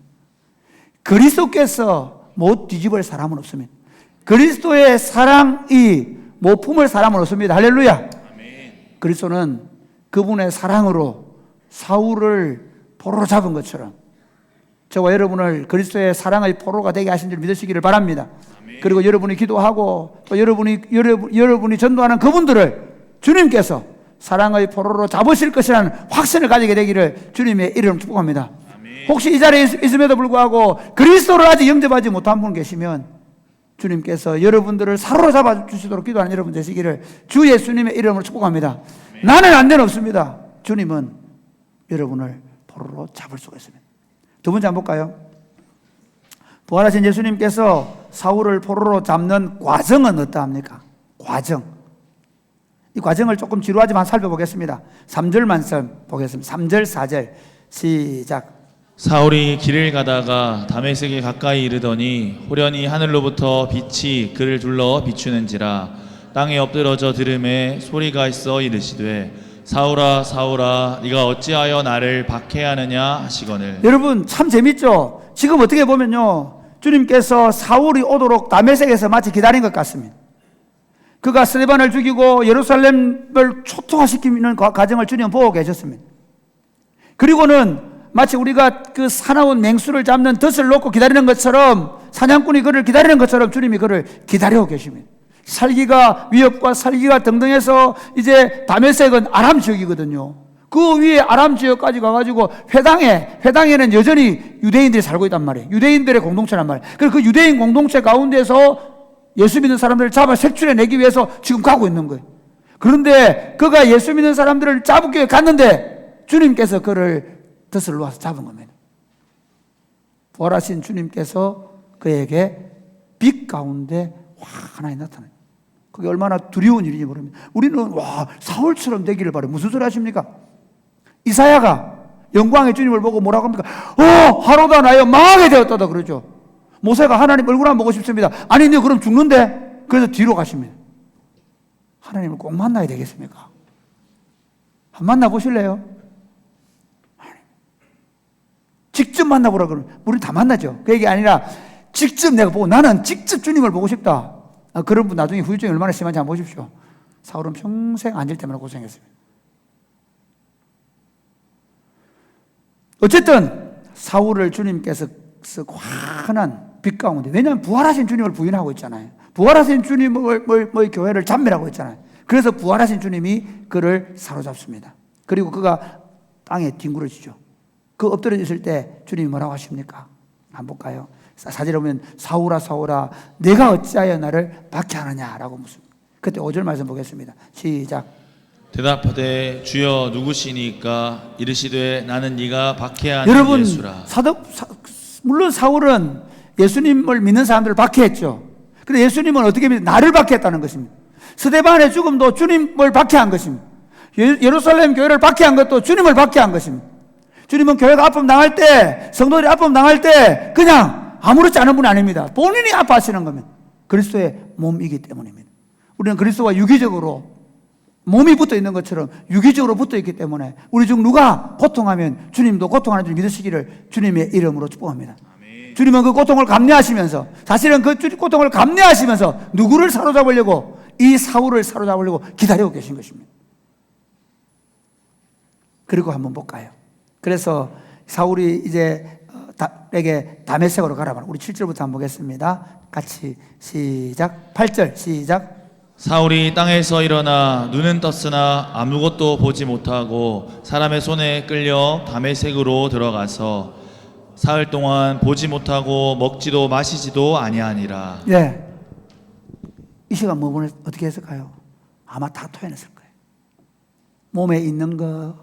그리스도께서 못 뒤집을 사람은 없습니다. 그리스도의 사랑이 못 품을 사람은 없습니다. 할렐루야. 아멘. 그리스도는 그분의 사랑으로 사울을 포로로 잡은 것처럼 저와 여러분을 그리스도의 사랑의 포로가 되게 하신 줄 믿으시기를 바랍니다. 아멘. 그리고 여러분이 기도하고 또 여러분이 전도하는 그분들을 주님께서 사랑의 포로로 잡으실 것이라는 확신을 가지게 되기를 주님의 이름으로 축복합니다. 아멘. 혹시 이 자리에 있음에도 불구하고 그리스도를 아직 영접하지 못한 분 계시면 주님께서 여러분들을 사로잡아 주시도록 기도하는 여러분 되시기를 주 예수님의 이름으로 축복합니다. 아멘. 나는 안 되는 없습니다. 주님은 여러분을 포로로 잡을 수가 있습니다. 두 번째 한번 볼까요? 부활하신 예수님께서 사울을 포로로 잡는 과정은 어떠합니까? 과정. 이 과정을 조금 지루하지만 살펴보겠습니다. 3절만 보겠습니다. 3절, 4절 시작. 사울이 길을 가다가 다메섹에 가까이 이르더니 호련히 하늘로부터 빛이 그를 둘러 비추는지라 땅에 엎드러져 들음에 소리가 있어 이르시되 사울아 사울아 네가 어찌하여 나를 박해하느냐 하시거늘. 여러분 참 재밌죠? 지금 어떻게 보면요, 주님께서 사울이 오도록 다메섹에서 마치 기다린 것 같습니다. 그가 스데반을 죽이고 예루살렘을 초토화시키는 과정을 주님은 보고 계셨습니다. 그리고는 마치 우리가 그 사나운 맹수를 잡는 덫을 놓고 기다리는 것처럼, 사냥꾼이 그를 기다리는 것처럼 주님이 그를 기다리고 계십니다. 살기가 위협과 살기가 등등해서 이제 다메섹은 아람 지역이거든요. 그 위에 아람 지역까지 가가지고 회당에는 여전히 유대인들이 살고 있단 말이에요. 유대인들의 공동체란 말이에요. 그래서 그 유대인 공동체 가운데서 예수 믿는 사람들을 잡아 색출해내기 위해서 지금 가고 있는 거예요. 그런데 그가 예수 믿는 사람들을 잡기 위해 갔는데 주님께서 그를 덫을 놓아서 잡은 겁니다. 부활하신 주님께서 그에게 빛 가운데 환하게 나타나요. 그게 얼마나 두려운 일인지 모릅니다. 우리는 사울처럼 되기를 바라요. 무슨 소리 하십니까? 이사야가 영광의 주님을 보고 뭐라고 합니까? 하루다 나여 망하게 되었다다 그러죠. 모세가 하나님 얼굴 한번 보고 싶습니다. 아니 너 그럼 죽는데? 그래서 뒤로 가십니다. 하나님을 꼭 만나야 되겠습니까? 한 만나보실래요? 직접 만나보라 그러면 우리 다 만나죠. 그 얘기 아니라 직접 내가 보고 나는 직접 주님을 보고 싶다. 그런 분 나중에 후유증이 얼마나 심한지 한번 보십시오. 사울은 평생 앉을 때마다 고생했습니다. 어쨌든 사울을 주님께서 환한 빛 가운데, 왜냐하면 부활하신 주님을 부인하고 있잖아요. 부활하신 주님을 교회를 잠매라고 했잖아요. 그래서 부활하신 주님이 그를 사로잡습니다. 그리고 그가 땅에 뒹굴어지죠. 그 엎드려 있을 때 주님이 뭐라고 하십니까? 한번 볼까요? 사절에 보면 사울아 사울아 내가 어찌하여 나를 박해하느냐라고 묻습니다. 그때 5절 말씀 보겠습니다. 시작. 대답하되 주여 누구시니까? 이르시되 나는 네가 박해하는 여러분, 예수라. 물론 사울은 예수님을 믿는 사람들을 박해했죠. 그런데 예수님은 어떻게 믿는? 나를 박해했다는 것입니다. 스데반의 죽음도 주님을 박해한 것입니다. 예루살렘 교회를 박해한 것도 주님을 박해한 것입니다. 주님은 교회가 아픔 당할 때, 성도들이 아픔 당할 때 그냥 아무렇지 않은 분이 아닙니다. 본인이 아파하시는 겁니다. 그리스도의 몸이기 때문입니다. 우리는 그리스도와 유기적으로 몸이 붙어 있는 것처럼 유기적으로 붙어 있기 때문에 우리 중 누가 고통하면 주님도 고통하는 줄 믿으시기를 주님의 이름으로 축복합니다. 아멘. 주님은 그 고통을 감내하시면서, 사실은 그 고통을 감내하시면서 누구를 사로잡으려고, 이 사울을 사로잡으려고 기다리고 계신 것입니다. 그리고 한번 볼까요? 그래서 사울이 이제 에게 다메섹으로 가라 말아. 우리 7절부터 한번 보겠습니다. 같이 시작. 8절 시작. 사울이 땅에서 일어나 눈은 떴으나 아무것도 보지 못하고 사람의 손에 끌려 다메섹으로 들어가서 사흘 동안 보지 못하고 먹지도 마시지도 아니하니라. 예. 이 시간 뭐 어떻게 했을까요? 아마 다 토해냈을 거예요. 몸에 있는 거,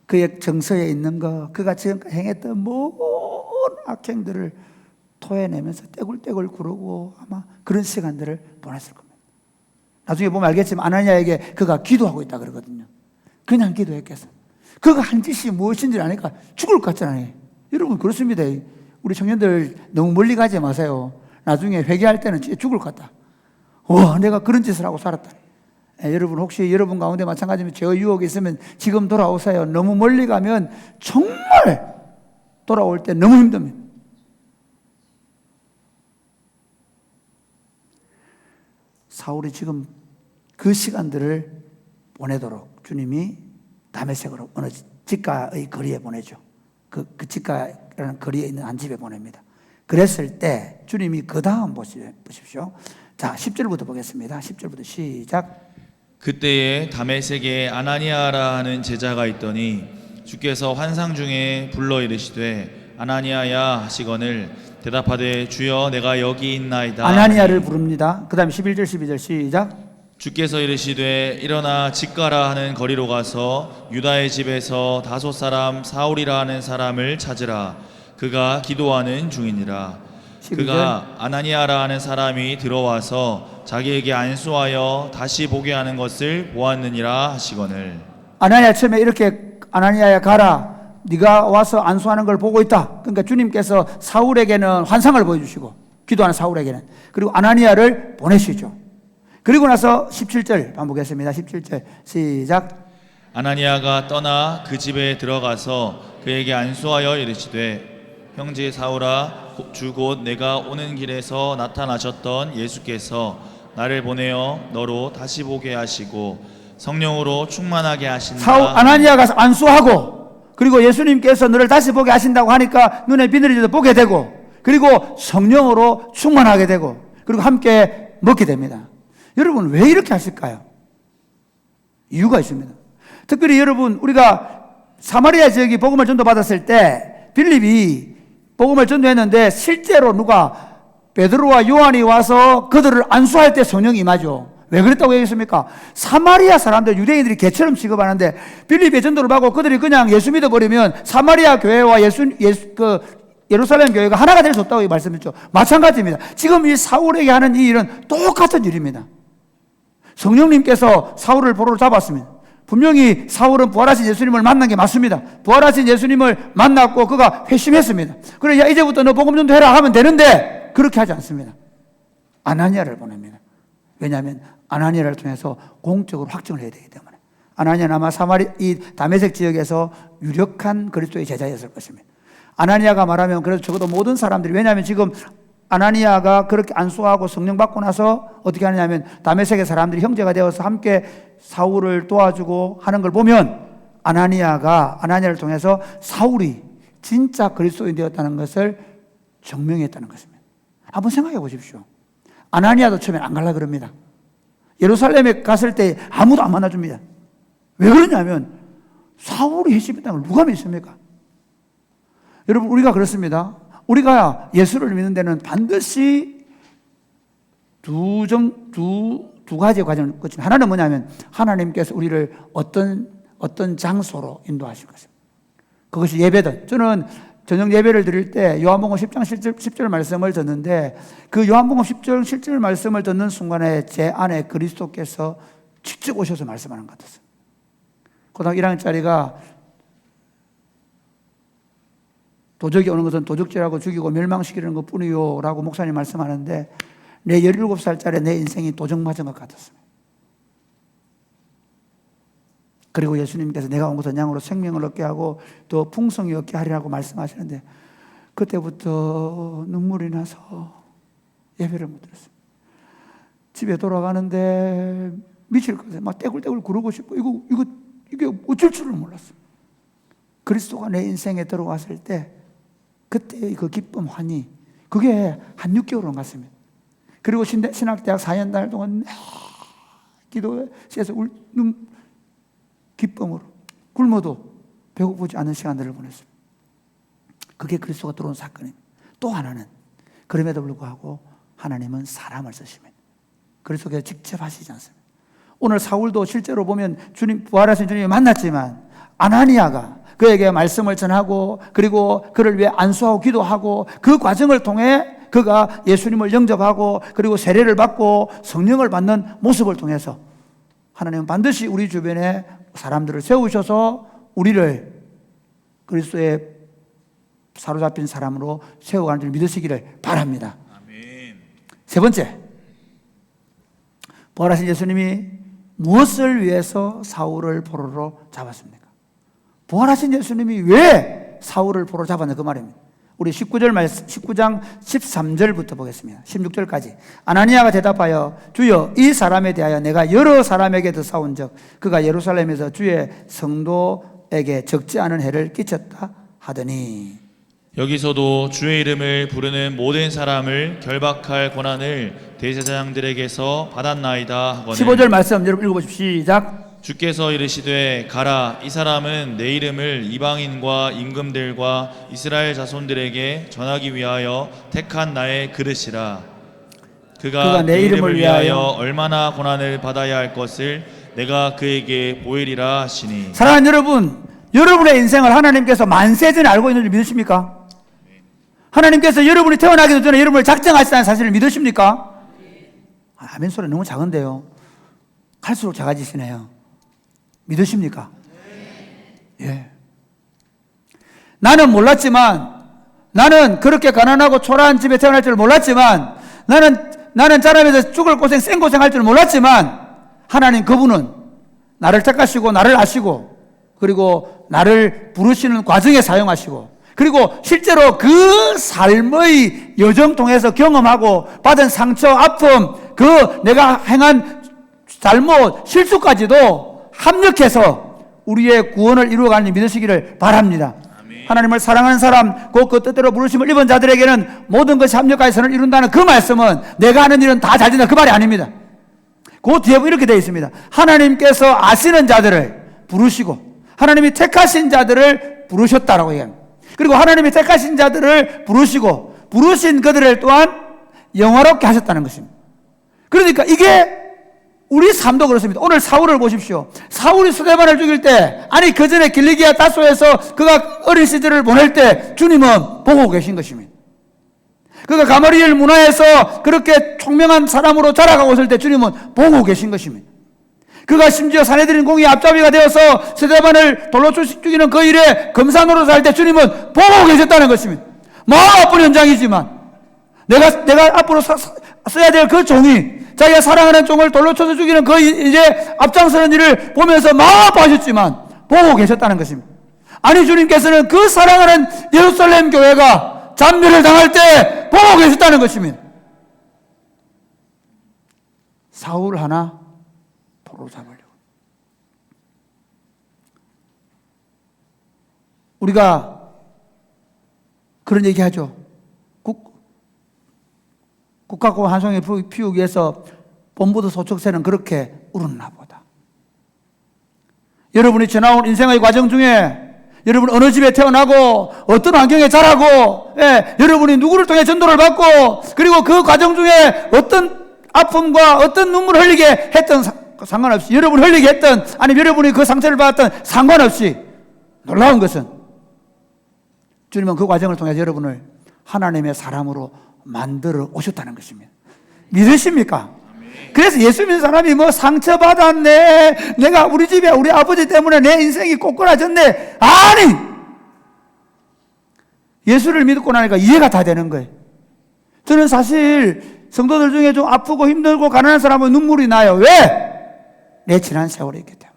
그의 정서에 있는 거, 그가 지금까지 행했던 모든 악행들을 토해내면서 떼굴떼굴 구르고 아마 그런 시간들을 보냈을 겁니다. 나중에 보면 알겠지만 아나니아에게 그가 기도하고 있다 그러거든요. 그냥 기도했겠어. 그가 한 짓이 무엇인지 아니까 죽을 것 같잖아요. 여러분 그렇습니다. 우리 청년들 너무 멀리 가지 마세요. 나중에 회개할 때는 진짜 죽을 것 같다. 와, 내가 그런 짓을 하고 살았다. 여러분 혹시 여러분 가운데 마찬가지면 죄의 유혹이 있으면 지금 돌아오세요. 너무 멀리 가면 정말 돌아올 때 너무 힘듭니다. 사울이 지금 그 시간들을 보내도록 주님이 다메섹으로 어느 직가의 거리에 보내죠. 그 직가라는 거리에 있는 한 집에 보냅니다. 그랬을 때 주님이 그 다음 보십시오. 자, 10절부터 보겠습니다. 10절부터 시작. 그때에 다메섹에 아나니아라 하는 제자가 있더니 주께서 환상 중에 불러 이르시되 아나니아야 하시거늘 대답하되 주여 내가 여기 있나이다. 아나니아를 부릅니다. 그 다음에 11절 12절 시작. 주께서 이르시되 일어나 직가라 하는 거리로 가서 유다의 집에서 다섯 사람 사울이라 하는 사람을 찾으라. 그가 기도하는 중이니라. 12절. 그가 아나니아라 하는 사람이 들어와서 자기에게 안수하여 다시 보게 하는 것을 보았느니라 하시거늘. 아나니아 처음에 이렇게 아나니아야 가라. 네가 와서 안수하는 걸 보고 있다. 그러니까 주님께서 사울에게는 환상을 보여주시고 기도하는 사울에게는 그리고 아나니아를 보내시죠. 그리고 나서 17절 반복했습니다. 17절 시작. 아나니아가 떠나 그 집에 들어가서 그에게 안수하여 이르시되 형제 사울아 주 곧 내가 오는 길에서 나타나셨던 예수께서 나를 보내어 너로 다시 보게 하시고 성령으로 충만하게 하신다. 아나니아가 안수하고 그리고 예수님께서 너를 다시 보게 하신다고 하니까 눈에 비늘이 보게 되고 그리고 성령으로 충만하게 되고 그리고 함께 먹게 됩니다. 여러분 왜 이렇게 하실까요? 이유가 있습니다. 특별히 여러분 우리가 사마리아 지역이 복음을 전도받았을 때 빌립이 복음을 전도했는데 실제로 누가 베드로와 요한이 와서 그들을 안수할 때 성령이 임하죠. 왜 그랬다고 얘기했습니까? 사마리아 사람들 유대인들이 개처럼 취급하는데 빌립의 전도를 받고 그들이 그냥 예수 믿어버리면 사마리아 교회와 예루살렘 교회가 하나가 될 수 없다고 말씀했죠. 마찬가지입니다. 지금 이 사울에게 하는 이 일은 똑같은 일입니다. 성령님께서 사울을 포로로 잡았습니다. 분명히 사울은 부활하신 예수님을 만난 게 맞습니다. 부활하신 예수님을 만났고 그가 회심했습니다. 그래 야 이제부터 너 복음 전도해라 하면 되는데 그렇게 하지 않습니다. 아나니아를 보냅니다. 왜냐하면 아나니아를 통해서 공적으로 확증을 해야 되기 때문에. 아나니아는 아마 이 다메섹 지역에서 유력한 그리스도의 제자였을 것입니다. 아나니아가 말하면 그래도 적어도 모든 사람들이 왜냐하면 지금 아나니아가 그렇게 안수하고 성령 받고 나서 어떻게 하느냐면 다메섹의 사람들이 형제가 되어서 함께 사울을 도와주고 하는 걸 보면 아나니아를 통해서 사울이 진짜 그리스도인 되었다는 것을 증명했다는 것입니다. 한번 생각해 보십시오. 아나니아도 처음에 안 가려고 그럽니다. 예루살렘에 갔을 때 아무도 안 만나줍니다. 왜 그러냐면 사울이 회심했다는 걸 누가 믿습니까? 여러분 우리가 그렇습니다. 우리가 예수를 믿는 데는 반드시 두 가지의 과정을 거치는 하나는 뭐냐면 하나님께서 우리를 어떤 장소로 인도하실 것입니다. 그것이 예배든 저는 저녁 예배를 드릴 때 요한복음 10장 10절 말씀을 듣는데 그 요한복음 10절 10절 말씀을 듣는 순간에 제 안에 그리스도께서 직접 오셔서 말씀하는 것 같았어요. 고등학교 1학년짜리가 도적이 오는 것은 도적질하고 죽이고 멸망시키는 것뿐이요 라고 목사님 말씀하는데 내 17살짜리 내 인생이 도적 맞은 것 같았습니다. 그리고 예수님께서 내가 온 것은 양으로 생명을 얻게 하고 더 풍성히 얻게 하리라고 말씀하시는데 그때부터 눈물이 나서 예배를 못 드렸어요. 집에 돌아가는데 미칠 것 같아요. 막 떼굴떼굴 구르고 싶고 이게 어쩔 줄을 몰랐어요. 그리스도가 내 인생에 들어왔을 때 그때의 그 기쁨, 환희 그게 한 6개월은 갔습니다. 그리고 신학대학 4년 다닐 동안 기도에서 기쁨으로 굶어도 배고프지 않은 시간들을 보냈습니다. 그게 그리스도가 들어온 사건입니다. 또 하나는 그럼에도 불구하고 하나님은 사람을 쓰십니다. 그리스도께서 직접 하시지 않습니다. 오늘 사울도 실제로 보면 주님, 부활하신 주님을 만났지만 아나니아가 그에게 말씀을 전하고 그리고 그를 위해 안수하고 기도하고 그 과정을 통해 그가 예수님을 영접하고 그리고 세례를 받고 성령을 받는 모습을 통해서 하나님은 반드시 우리 주변에 사람들을 세우셔서 우리를 그리스도의 사로잡힌 사람으로 세워가는 줄 믿으시기를 바랍니다. 아멘. 세 번째, 부활하신 예수님이 무엇을 위해서 사울을 포로로 잡았습니까? 부활하신 예수님이 왜 사울을 포로로 잡았나 그 말입니다. 우리 19장 13절부터 보겠습니다. 16절까지. 아나니아가 대답하여 주여 이 사람에 대하여 내가 여러 사람에게 드사온 적 그가 예루살렘에서 주의 성도에게 적지 않은 해를 끼쳤다 하더니 여기서도 주의 이름을 부르는 모든 사람을 결박할 권한을 대제사장들에게서 받았나이다 하거늘 15절 말씀 여러분 읽어보십시오. 시작. 주께서 이르시되 가라 이 사람은 내 이름을 이방인과 임금들과 이스라엘 자손들에게 전하기 위하여 택한 나의 그릇이라. 그가 내 이름을 위하여 얼마나 고난을 받아야 할 것을 내가 그에게 보이리라 하시니. 사랑하는 여러분, 여러분의 인생을 하나님께서 만세전에 알고 있는 줄 믿으십니까? 하나님께서 여러분이 태어나기도 전에 여러분을 작정하시다는 사실을 믿으십니까? 아멘 소리 너무 작은데요. 갈수록 작아지시네요. 믿으십니까? 예. 나는 몰랐지만, 나는 그렇게 가난하고 초라한 집에 태어날 줄 몰랐지만, 나는 자라면서 죽을 고생, 생고생 할 줄 몰랐지만, 하나님 그분은 나를 택하시고, 나를 아시고, 그리고 나를 부르시는 과정에 사용하시고, 그리고 실제로 그 삶의 여정 통해서 경험하고 받은 상처, 아픔, 그 내가 행한 잘못, 실수까지도 합력해서 우리의 구원을 이루어가는 믿으시기를 바랍니다. 아멘. 하나님을 사랑하는 사람, 곧 그 뜻대로 부르심을 입은 자들에게는 모든 것이 합력하여 선을 이룬다는 그 말씀은 내가 하는 일은 다 잘 된다 그 말이 아닙니다. 그 뒤에 이렇게 되어 있습니다. 하나님께서 아시는 자들을 부르시고 하나님이 택하신 자들을 부르셨다라고 얘기합니다. 그리고 하나님이 택하신 자들을 부르시고 부르신 그들을 또한 영화롭게 하셨다는 것입니다. 그러니까 이게 우리 삶도 그렇습니다. 오늘 사울을 보십시오. 사울이 스데반을 죽일 때, 아니 그 전에 길리기아 다소에서 그가 어린 시절을 보낼 때 주님은 보고 계신 것입니다. 그가 가마리엘 문화에서 그렇게 총명한 사람으로 자라가고 있을 때 주님은 보고 계신 것입니다. 그가 심지어 산헤드린 공의 앞잡이가 되어서 스데반을 돌로 죽이는 그 일에 검사 노릇을 할 때 주님은 보고 계셨다는 것입니다. 마음 아픈 현장이지만 내가 앞으로 써야 될 그 종이 자기가 사랑하는 종을 돌로 쳐서 죽이는 그 이제 앞장서는 일을 보면서 마음 아파하셨지만 보고 계셨다는 것입니다. 아니 주님께서는 그 사랑하는 예루살렘 교회가 잔멸을 당할 때 보고 계셨다는 것입니다. 사울 하나 포로 잡으려고. 우리가 그런 얘기하죠. 국가고 한 송이 피우기 위해서 봄부도 소축새는 그렇게 울었나 보다. 여러분이 지나온 인생의 과정 중에 여러분 어느 집에 태어나고 어떤 환경에 자라고 여러분이 누구를 통해 전도를 받고 그리고 그 과정 중에 어떤 아픔과 어떤 눈물을 흘리게 했던 상관없이 여러분이 흘리게 했던 아니면 여러분이 그 상처를 받았던 상관없이 놀라운 것은 주님은 그 과정을 통해서 여러분을 하나님의 사람으로 만들어 오셨다는 것입니다. 믿으십니까? 그래서 예수 믿는 사람이 뭐 상처받았네, 내가 우리 집에 우리 아버지 때문에 내 인생이 꼬꾸라졌네, 아니 예수를 믿고 나니까 이해가 다 되는 거예요. 저는 사실 성도들 중에 좀 아프고 힘들고 가난한 사람은 눈물이 나요. 왜? 내 지난 세월이 있기 때문에.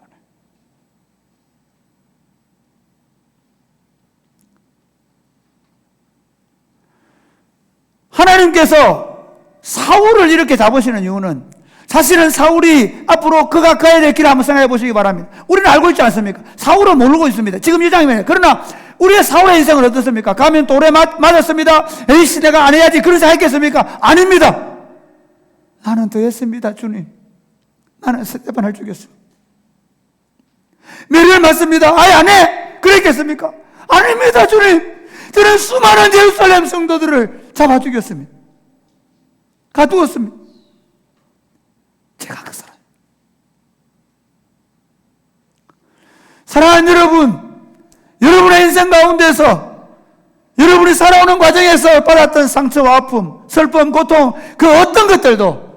하나님께서 사울을 이렇게 잡으시는 이유는 사실은 사울이 앞으로 그가 가야 될 길을 한번 생각해 보시기 바랍니다. 우리는 알고 있지 않습니까? 사울은 모르고 있습니다. 지금 이 장면에. 그러나 우리의 사울의 인생은 어떻습니까? 가면 돌에 맞았습니다. 에이씨 내가 안 해야지 그런 생각 했겠습니까? 아닙니다. 나는 더 했습니다. 주님. 나는 스데반을 죽였습니다. 매를 맞습니다. 아예 안 해. 그랬겠습니까? 아닙니다. 주님. 저는 수많은 예루살렘 성도들을 잡아 죽였습니다. 가두었습니다. 제가 그 사람. 사랑하는 여러분, 여러분의 인생 가운데서 여러분이 살아오는 과정에서 받았던 상처와 아픔, 슬픔, 고통, 그 어떤 것들도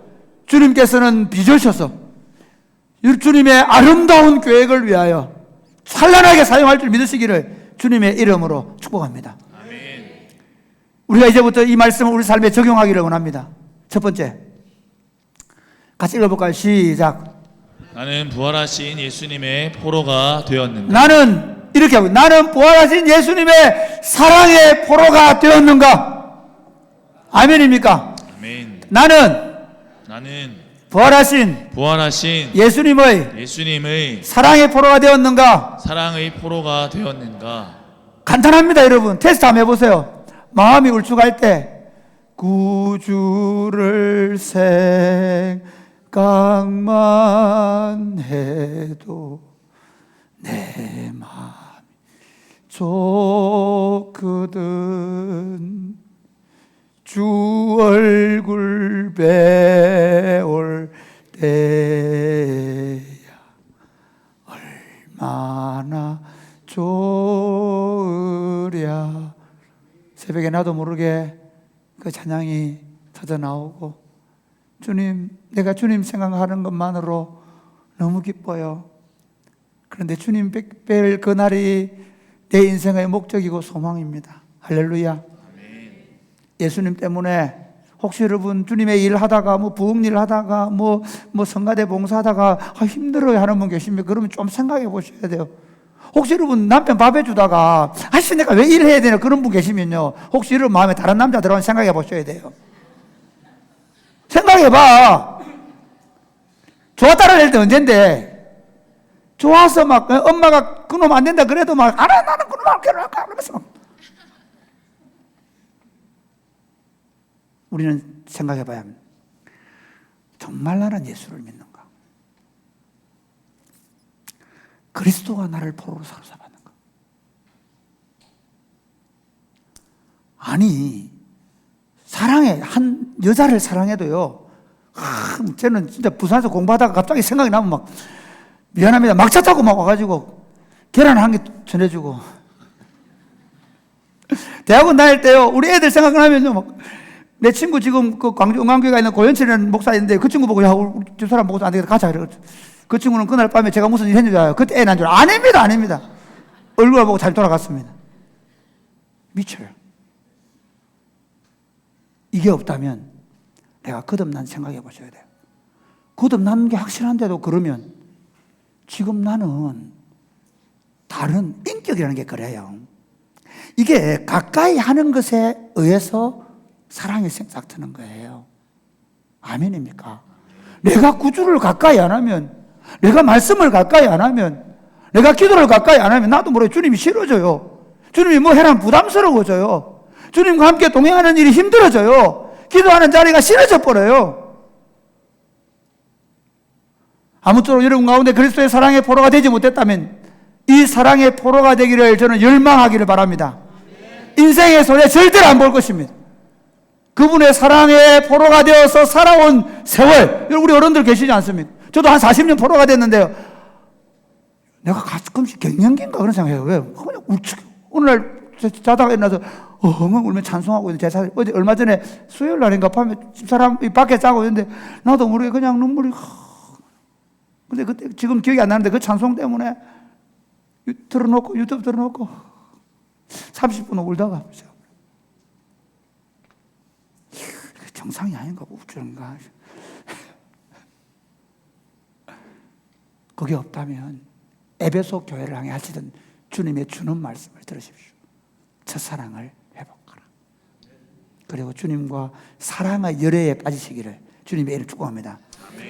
주님께서는 빚으셔서 주님의 아름다운 계획을 위하여 찬란하게 사용할 줄 믿으시기를 주님의 이름으로 축복합니다. 아멘. 우리가 이제부터 이 말씀을 우리 삶에 적용하기를 원합니다. 첫 번째, 같이 읽어볼까요? 시작. 나는 부활하신 예수님의 포로가 되었는가? 나는 이렇게 하고, 나는 부활하신 예수님의 사랑의 포로가 되었는가? 아멘입니까? 아멘. 나는 부활하신 예수님의 사랑의 포로가 되었는가? 포로가 되었는가? 간단합니다, 여러분. 테스트 한번 해보세요. 마음이 울쭉할 때 구주를 생각만 해도 내 마음이 좋거든. 주 얼굴 배울 때야 얼마나 좋으랴. 새벽에 나도 모르게 그 찬양이 터져 나오고, 주님, 내가 주님 생각하는 것만으로 너무 기뻐요. 그런데 주님 뵐 그날이 내 인생의 목적이고 소망입니다. 할렐루야. 예수님 때문에 혹시 여러분 주님의 일 하다가 부흥 일 하다가 성가대 봉사하다가 힘들어요 하는 분 계시면 그러면 좀 생각해 보셔야 돼요. 혹시 여러분 남편 밥 해주다가 아씨 내가 왜 일해야 되나 그런 분 계시면요, 혹시 여러분 마음에 다른 남자 들어오면 생각해 보셔야 돼요. 생각해 봐. 좋았다라 할 때 언젠데, 좋아서 엄마가 그놈 안 된다 그래도 알아 나는 그놈 안 결혼할까 그러면서 우리는 생각해 봐야 합니다. 정말 나는 예수를 믿는가? 그리스도가 나를 포로로 사로잡았는가? 아니, 한 여자를 사랑해도요, 저는 진짜 부산에서 공부하다가 갑자기 생각이 나면 미안합니다. 막차 타고 와가지고 계란 한 개 전해주고. 대학원 다닐 때요, 우리 애들 생각나면요, 내 친구 지금 그 광주 응안교회가 있는 고현철이라는 목사인데 그 친구 보고, 야, 우리 두 사람 보고서 안 되겠다, 가자. 그래. 그 친구는 그날 밤에 제가 무슨 일 했는지 알아요. 그때 애 난 줄 아닙니다. 얼굴을 보고 잘 돌아갔습니다. 미쳐요. 이게 없다면 내가 거듭난 생각해 보셔야 돼요. 거듭난 게 확실한데도 그러면 지금 나는 다른 인격이라는 게 그래요. 이게 가까이 하는 것에 의해서 사랑이 생싹트는 거예요. 아멘입니까? 내가 구주를 가까이 안 하면, 내가 말씀을 가까이 안 하면, 내가 기도를 가까이 안 하면 나도 모르게 주님이 싫어져요. 주님이 뭐 해라면 부담스러워져요. 주님과 함께 동행하는 일이 힘들어져요. 기도하는 자리가 싫어져 버려요. 아무쪼록 여러분 가운데 그리스도의 사랑의 포로가 되지 못했다면 이 사랑의 포로가 되기를 저는 열망하기를 바랍니다. 인생의 손에 절대로 안 볼 것입니다. 그분의 사랑의 포로가 되어서 살아온 세월, 우리 어른들 계시지 않습니까? 저도 한 40년 포로가 됐는데요, 내가 가끔씩 갱년기인가 그런 생각해요. 왜? 그냥 오늘날 자다가 일어나서 엉엉 울면 찬송하고 있는데, 어제 얼마 전에 수요일 날인가 밤에 집사람 밖에 자고 있는데 나도 모르게 그냥 눈물이 근데 그때 지금 기억이 안 나는데 그 찬송 때문에 유튜브 틀어놓고 30분 울다가 정상이 아닌가 우울한가. 그게 없다면 에베소 교회를 향해 하시던 주님의 주는 말씀을 들으십시오. 첫사랑을 회복하라. 그리고 주님과 사랑의 열애에 빠지시기를 주님의 이름을 축복합니다.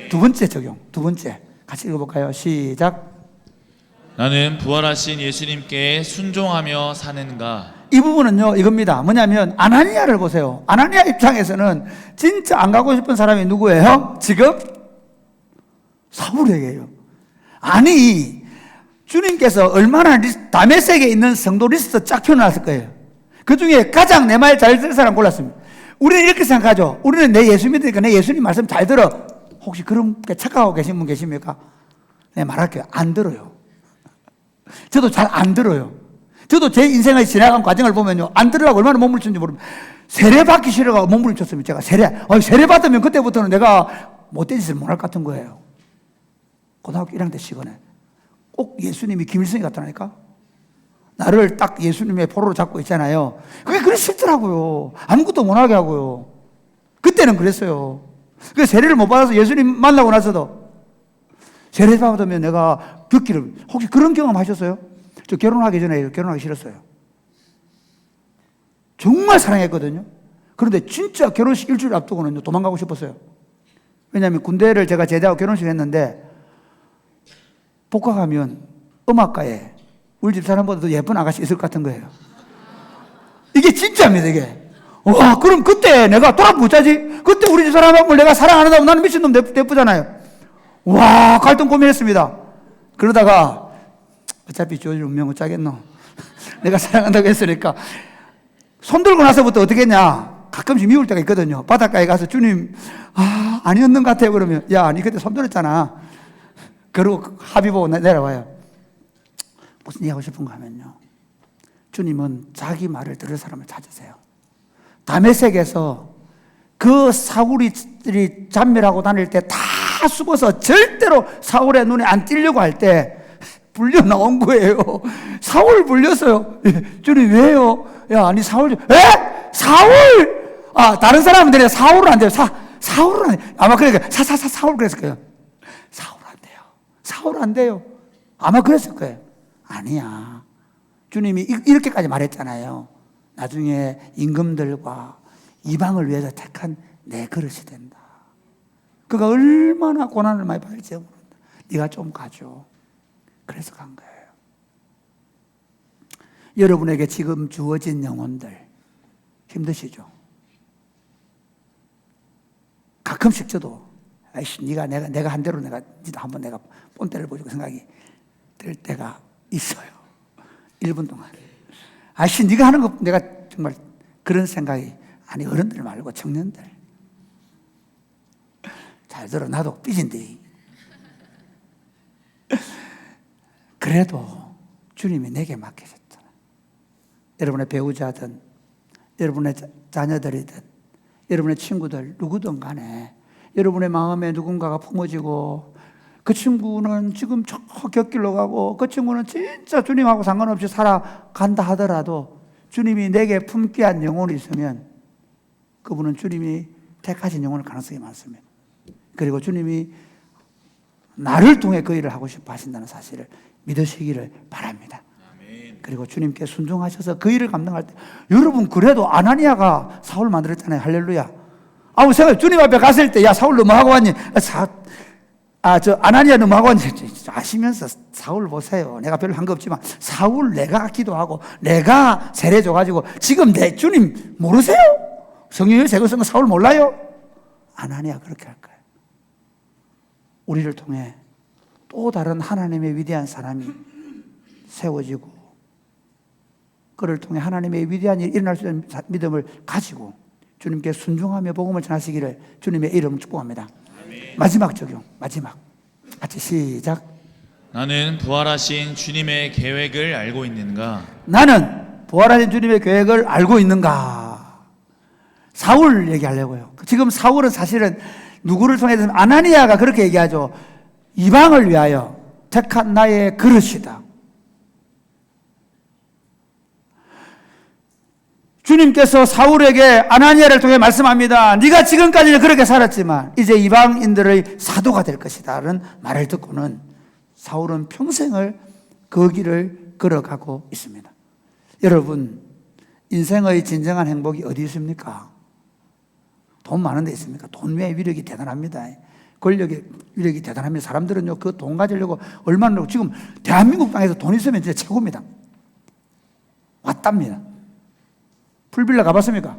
두 번째 적용, 두 번째 같이 읽어볼까요? 시작. 나는 부활하신 예수님께 순종하며 사는가? 이 부분은요, 이겁니다. 뭐냐면 아나니아를 보세요. 아나니아 입장에서는 진짜 안 가고 싶은 사람이 누구예요? 지금 사울에게요. 아니, 주님께서 얼마나 다메섹에 있는 성도 리스트 쫙 펴놨을 거예요. 그 중에 가장 내 말 잘 들을 사람 골랐습니다. 우리는 이렇게 생각하죠. 우리는 내 예수 믿으니까 내 예수님 말씀 잘 들어. 혹시 그렇게 착각하고 계신 분 계십니까? 네, 말할게요. 안 들어요. 저도 잘 안 들어요. 저도 제 인생의 지나간 과정을 보면요, 안 들으라고 얼마나 몸부림쳤는지 모릅니다. 세례받기 싫어가 몸부림쳤습니다. 제가 세례 받으면 그때부터는 내가 못된 짓을 못할 것 같은 거예요. 고등학교 1학년 때 시간에 꼭 예수님이 김일성이 같다니까. 나를 딱 예수님의 포로로 잡고 있잖아요. 그게 그래 싫더라고요. 아무것도 못하게 하고요. 그때는 그랬어요. 그 세례를 못 받아서 예수님 만나고 나서도 세례 받으면 내가 듣기를, 혹시 그런 경험 하셨어요? 저 결혼하기 전에 결혼하기 싫었어요. 정말 사랑했거든요. 그런데 진짜 결혼식 일주일 앞두고는 도망가고 싶었어요. 왜냐하면 군대를 제가 제대하고 결혼식 했는데 복학하면 음악가에 우리 집 사람보다 더 예쁜 아가씨 있을 것 같은 거예요. 이게 진짜입니다, 이게. 와, 그럼 그때 내가 돌아보면 어쩌지? 그때 우리 집 사람을 내가 사랑 안 한다고 나는 미친놈 예쁘잖아요. 와, 갈등 고민했습니다. 그러다가 어차피 주어질 운명 어쩌겠노. 내가 사랑한다고 했으니까. 손 들고 나서부터 어떻게 했냐? 가끔씩 미울 때가 있거든요. 바닷가에 가서 주님, 아니었는 것 같아요. 그러면, 야, 니 그때 손 들었잖아. 그러고 합의 보고 내려와요. 무슨 얘기하고 싶은가 하면요, 주님은 자기 말을 들을 사람을 찾으세요. 다메섹에서 그 사울이 잔멸하고 다닐 때 다 숨어서 절대로 사울의 눈에 안 띄려고 할 때 불려 나온 거예요. 사울 불렸어요. 주님 왜요? 야, 아니 사울, 사울! 다른 사람은 되네. 사울은 안 돼요. 사울은 안 돼요. 아마 그러니까 사울 그랬을 거예요. 사울 안 돼요. 사울 안 돼요. 아마 그랬을 거예요. 아니야. 주님이 이렇게까지 말했잖아요. 나중에 임금들과 이방을 위해서 택한 내 그릇이 된다. 그가 얼마나 고난을 많이 받을지 모른다. 네가 좀 가줘. 그래서 간 거예요. 여러분에게 지금 주어진 영혼들 힘드시죠? 가끔씩 저도 아이씨, 내가 한 대로 니도 한번 내가 본때를 보여주고 생각이 들 때가 있어요. 1분 동안. 아이씨, 네가 하는 거 내가 정말 그런 생각이, 아니 어른들 말고 청년들. 잘 들어, 나도 삐진데. 그래도 주님이 내게 맡기셨잖아. 여러분의 배우자든 여러분의 자녀들이든 여러분의 친구들 누구든 간에 여러분의 마음에 누군가가 품어지고 그 친구는 지금 저 곁길로 가고 그 친구는 진짜 주님하고 상관없이 살아간다 하더라도 주님이 내게 품게 한 영혼이 있으면 그분은 주님이 택하신 영혼일 가능성이 많습니다. 그리고 주님이 나를 통해 그 일을 하고 싶어 하신다는 사실을 믿으시기를 바랍니다. 그리고 주님께 순종하셔서 그 일을 감당할 때, 여러분 그래도 아나니아가 사울 만들었잖아요. 할렐루야. 생각, 주님 앞에 갔을 때, 야, 사울 너무하고 왔니? 아나니아 너무하고 왔니? 아시면서 사울 보세요. 내가 별로 한 거 없지만 사울 내가 기도하고 내가 세례 줘가지고 지금 내 주님 모르세요? 성경에 제가 쓴 거 사울 몰라요? 아나니아 그렇게 할 거예요. 우리를 통해 또 다른 하나님의 위대한 사람이 세워지고 그를 통해 하나님의 위대한 일이 일어날 수 있는 믿음을 가지고 주님께 순종하며 복음을 전하시기를 주님의 이름 축복합니다. 아멘. 마지막 적용, 마지막. 같이 시작. 나는 부활하신 주님의 계획을 알고 있는가? 나는 부활하신 주님의 계획을 알고 있는가? 사울 얘기하려고요. 지금 사울은 사실은 누구를 통해서 아나니아가 그렇게 얘기하죠. 이방을 위하여 택한 나의 그릇이다. 주님께서 사울에게 아나니아를 통해 말씀합니다. 네가 지금까지는 그렇게 살았지만 이제 이방인들의 사도가 될 것이다 라는 말을 듣고는 사울은 평생을 그 길을 걸어가고 있습니다. 여러분, 인생의 진정한 행복이 어디 있습니까? 돈 많은 데 있습니까? 돈 외의 위력이 대단합니다. 권력의 위력이 대단합니다. 사람들은요, 그 돈 가지려고 얼마나, 지금 대한민국 땅에서 돈 있으면 진짜 최고입니다. 왔답니다. 풀빌라 가봤습니까?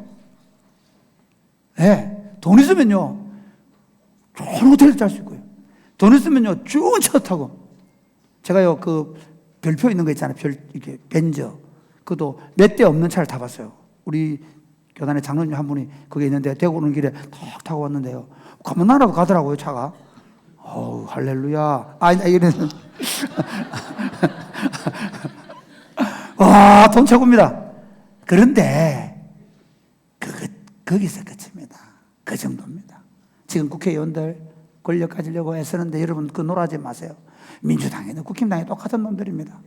네, 돈 있으면요, 좋은 호텔에서 잘 수 있고요. 돈 있으면요, 좋은 차 타고. 제가요, 그 별표 있는 거 있잖아요. 이렇게 벤저. 그것도 몇 대 없는 차를 타봤어요. 우리 교단의 장로님 한 분이 거기 있는데 대구 오는 길에 탁 타고 왔는데요. 가만 나라도 가더라고요, 차가. 어우, 할렐루야. 이래서. 와, 돈 최고입니다. 그런데, 거기서 끝입니다. 그 정도입니다. 지금 국회의원들 권력 가지려고 애쓰는데 여러분 그 놀아지 마세요. 민주당이든 국힘당이 똑같은 놈들입니다.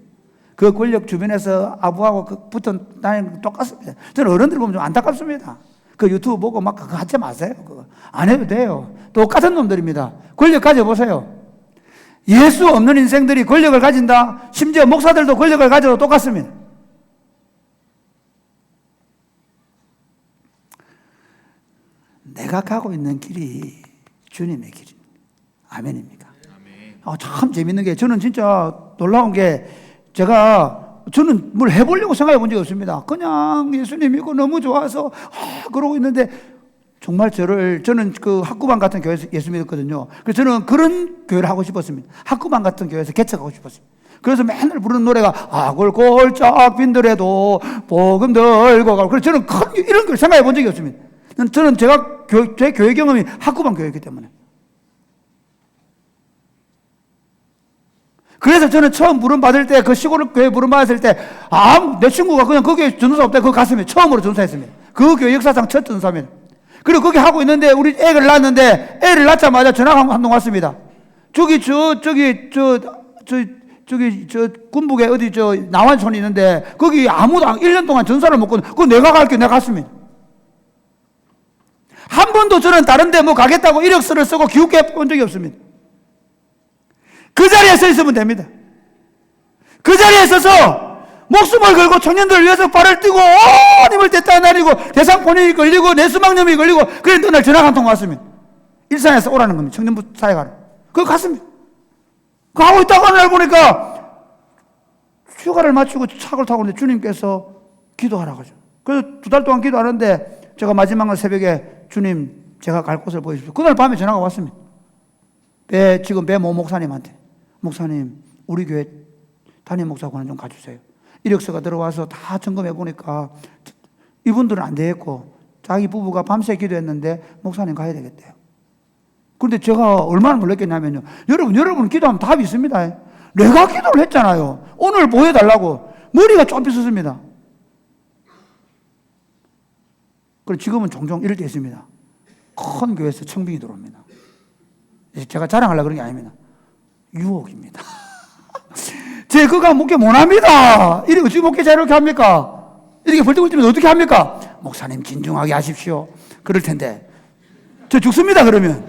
그 권력 주변에서 아부하고 붙은 다니는 거 똑같습니다. 저는 어른들 보면 좀 안타깝습니다. 그 유튜브 보고 막 그거 하지 마세요. 그거 안 해도 돼요. 똑같은 놈들입니다. 권력 가져보세요. 예수 없는 인생들이 권력을 가진다. 심지어 목사들도 권력을 가져도 똑같습니다. 내가 가고 있는 길이 주님의 길입니다. 아멘입니까? 아멘. 참 재밌는 게 저는 진짜 놀라운 게 저는 뭘 해보려고 생각해 본 적이 없습니다. 그냥 예수님 믿고 너무 좋아서 그러고 있는데 정말 저는 그 학구반 같은 교회에서 예수 믿었거든요. 그래서 저는 그런 교회를 하고 싶었습니다. 학구반 같은 교회에서 개척하고 싶었습니다. 그래서 맨날 부르는 노래가 악을 골짝 빈들에도 복음 들고 가고, 그래서 저는 이런 걸 생각해 본 적이 없습니다. 저는 제 교회 경험이 학구반 교회이기 때문에. 그래서 저는 처음 부름받을 때, 그 시골 교회 부름받았을 때, 내 친구가 그냥 거기에 전도사 없다. 그거 갔으면 처음으로 전도사했습니다. 그 교회 역사상 첫 전도사입니다. 그리고 거기 하고 있는데, 우리 애를 낳았는데, 애를 낳자마자 전화가 한 통 왔습니다. 군북에 어디 남한촌이 있는데, 거기 아무도 1년 동안 전사를 못 끊어. 그거 내가 갈게. 내가 갔습니다. 한 번도 저는 다른 데 가겠다고 이력서를 쓰고 기웃게 본 적이 없습니다. 그 자리에 서 있으면 됩니다. 그 자리에 서서 목숨을 걸고 청년들을 위해서 발을 띄고 온 힘을 대따나리고 대상포뇨이 걸리고 뇌수막염이 걸리고 그런데 어느 날 전화가 한 통 왔습니다. 일산에서 오라는 겁니다. 청년부 사회가를. 그거 갔습니다. 그거 하고 있다가 어느 날 보니까 휴가를 마치고 차를 타고 있는데 주님께서 기도하라고 하죠. 그래서 2달 동안 기도하는데 제가 마지막 날 새벽에 주님 제가 갈 곳을 보여주십시오. 그날 밤에 전화가 왔습니다. 지금 배모 목사님한테, 목사님 우리 교회 담임 목사관을 좀 가주세요. 이력서가 들어와서 다 점검해 보니까 이분들은 안 되겠고 자기 부부가 밤새 기도했는데 목사님 가야 되겠대요. 그런데 제가 얼마나 놀랐겠냐면요, 여러분 기도하면 답이 있습니다. 내가 기도를 했잖아요. 오늘 보여달라고. 머리가 좀 삐었습니다. 그리고 지금은 종종 이럴 때 있습니다. 큰 교회에서 청빙이 들어옵니다. 제가 자랑하려고 그런 게 아닙니다. 유혹입니다. 제 그가 목회 못합니다. 이렇게 어떻게 목회자 이렇게 합니까? 이렇게 벌떡 뛰면 어떻게 합니까? 목사님 진중하게 하십시오. 그럴 텐데 저 죽습니다. 그러면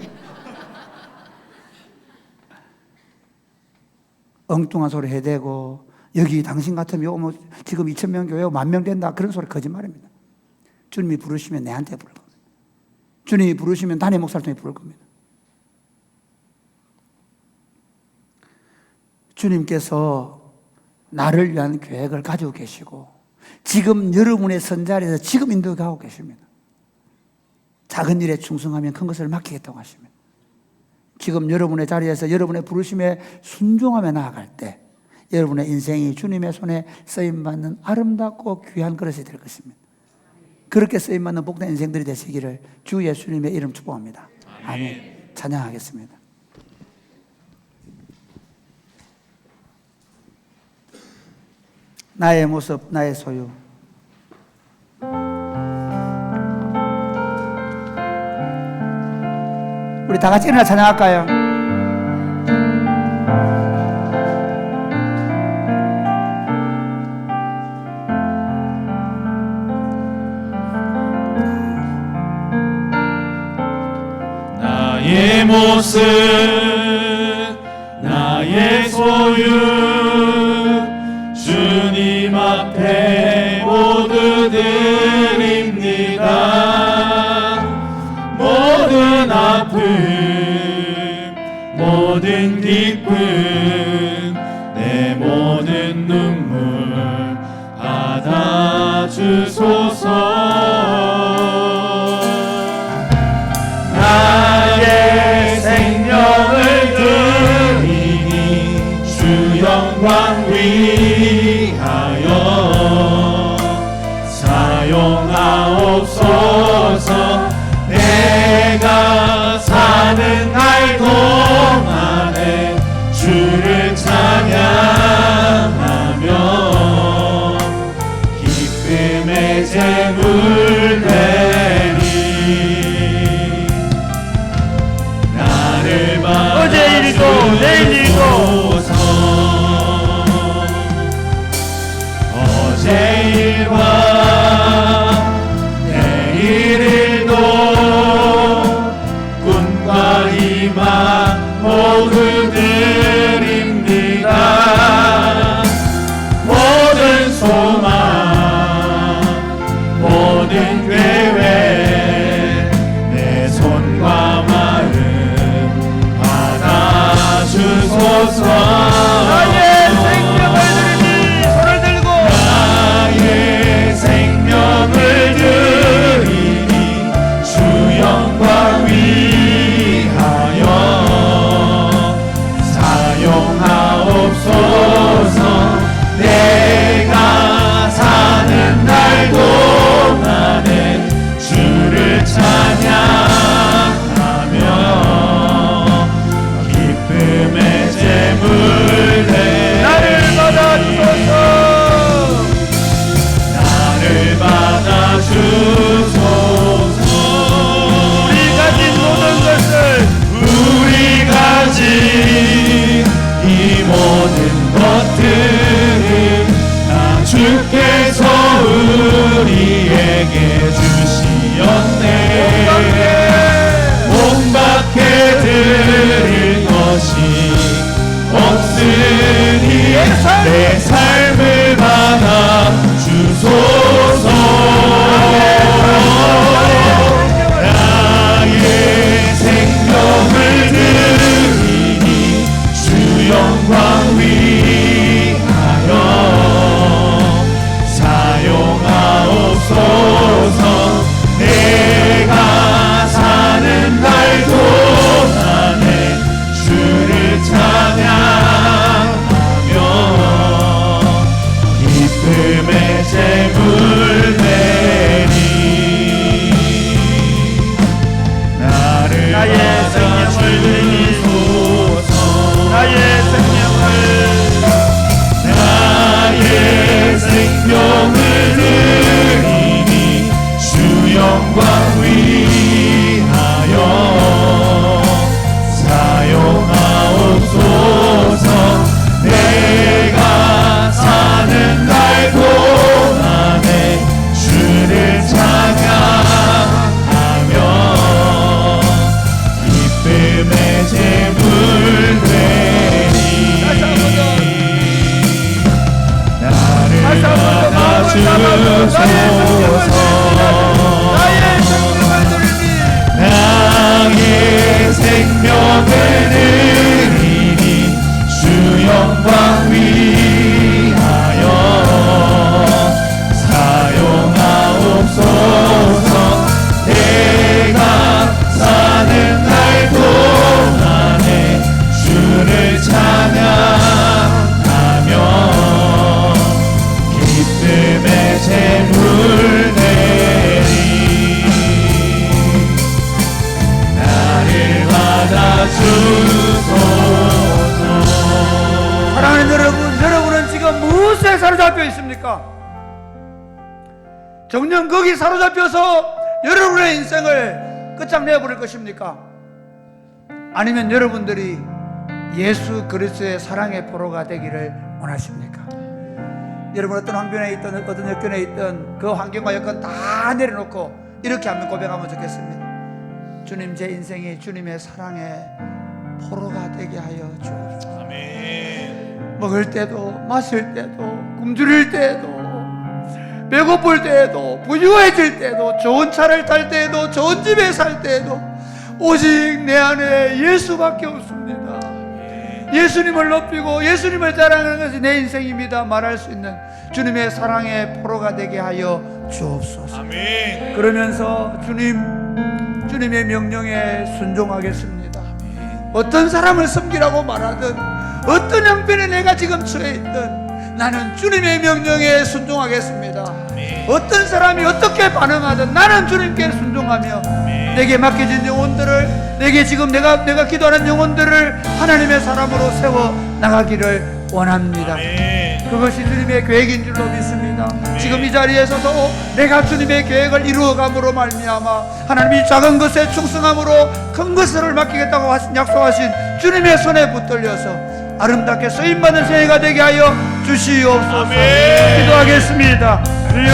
엉뚱한 소리 해대고 여기 당신 같으면 지금 2,000명 교회 10,000명 된다. 그런 소리 거짓말입니다. 주님이 부르시면 내한테 부를 겁니다. 주님이 부르시면 단임 목사를 통해 부를 겁니다. 주님께서 나를 위한 계획을 가지고 계시고 지금 여러분의 선자리에서 지금 인도하고 계십니다. 작은 일에 충성하면 큰 것을 맡기겠다고 하십니다. 지금 여러분의 자리에서 여러분의 부르심에 순종하며 나아갈 때 여러분의 인생이 주님의 손에 쓰임받는 아름답고 귀한 그릇이 될 것입니다. 그렇게 쓰임받는 복된 인생들이 되시기를 주 예수님의 이름 축복합니다. 아멘. 찬양하겠습니다. 나의 모습, 나의 소유. 우리 다 같이 일어나 찬양할까요? 나의 모습, 나의 소유, 주님 앞에 모두 드립니다. 모든 아픔, 모든 기쁨, 내 모든 눈물 받아주소서. 나의 생명을 드리니 주 영광 위하여 사용하 주옵소서. 내가 사는 날 동안에 주를 찬양하며 기쁨의 제물 되리. 나를 어제 일도 내일 일도 어제 일과 내일 일도 꿈과 희망 모두 드립니다. 모든 소망 모든 계획 내 손과 마음 받아주소서. 나의 생명을 드리니 손을 들고 나의 생명을 드리니 주 영광 위하여 사용하옵소서. 내가 사는 날 동안에 주를 찬양하며 기쁨의 제물 되리. 나를 받아주소서. 나를 받아주소서. 우리 가진 모든 것을 우리 가진 이 모든 것들을 다 주께서 우리에게 주시었네. 온 밖에 드릴 것이 없으니 내 삶을 받아 주소서. 나의 생명을 드리니 주 영광 위하여 사용하옵소서. 내가 사는 날 동안에 주를 찬양하며 기쁨의 제물 되리. 나를 나의 생명을 받아주소서. 나의 생명을 나의 생명을 드리니 주 영광 위하여 사용하옵소서. 내가 사는 날 동안에 주를 찬양하며 기쁨의 제물 되리. 나를 받아주소서. 나의 생명을 드리니 나의 생명을 드리니 주 영광 위하여 사용하옵소서. 내가 사는 날 동안에 주를 찬양하며 기쁨의 제물 되리. 나를 받아주소서. 사랑하는 여러분, 여러분은 지금 무엇에 사로잡혀 있습니까? 정녕 거기 사로잡혀서 여러분의 인생을 끝장내버릴 것입니까? 아니면 여러분들이 예수 그리스도의 사랑의 포로가 되기를 원하십니까? 여러분 어떤 환경에 있든 어떤 여건에 있든 그 환경과 여건 다 내려놓고 이렇게 한번 고백하면 좋겠습니다. 주님, 제 인생이 주님의 사랑의 포로가 되게 하여 주옵소서. 아멘. 먹을 때도 마실 때도 굶주릴 때도 배고플 때에도 부유해질 때도 좋은 차를 탈 때에도 좋은 집에 살 때에도 오직 내 안에 예수밖에 없습니다. 예수님을 높이고 예수님을 자랑하는 것이 내 인생입니다 말할 수 있는 주님의 사랑의 포로가 되게 하여 주옵소서. 아멘. 그러면서 주님의 명령에 순종하겠습니다. 어떤 사람을 섬기라고 말하든 어떤 형편에 내가 지금 처해 있든 나는 주님의 명령에 순종하겠습니다. 아멘. 어떤 사람이 어떻게 반응하든 나는 주님께 순종하며 내게 맡겨진 영혼들을, 내게 지금 내가 기도하는 영혼들을 하나님의 사람으로 세워 나가기를 원합니다. 그것이 주님의 계획인 줄로 믿습니다. 지금 이 자리에 서서 내가 주님의 계획을 이루어감으로 말미암아 하나님이 작은 것에 충성함으로 큰 것을 맡기겠다고 약속하신 주님의 손에 붙들려서 아름답게 쓰임받는 새해가 되게 하여 주시옵소서. 기도하겠습니다. 주여,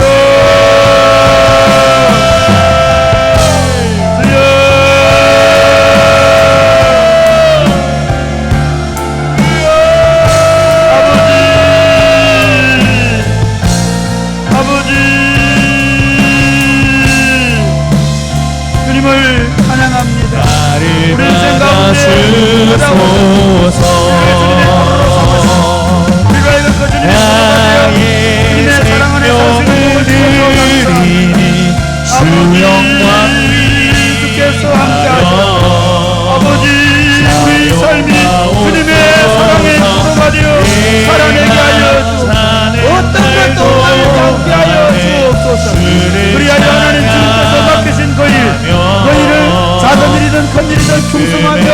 충성하며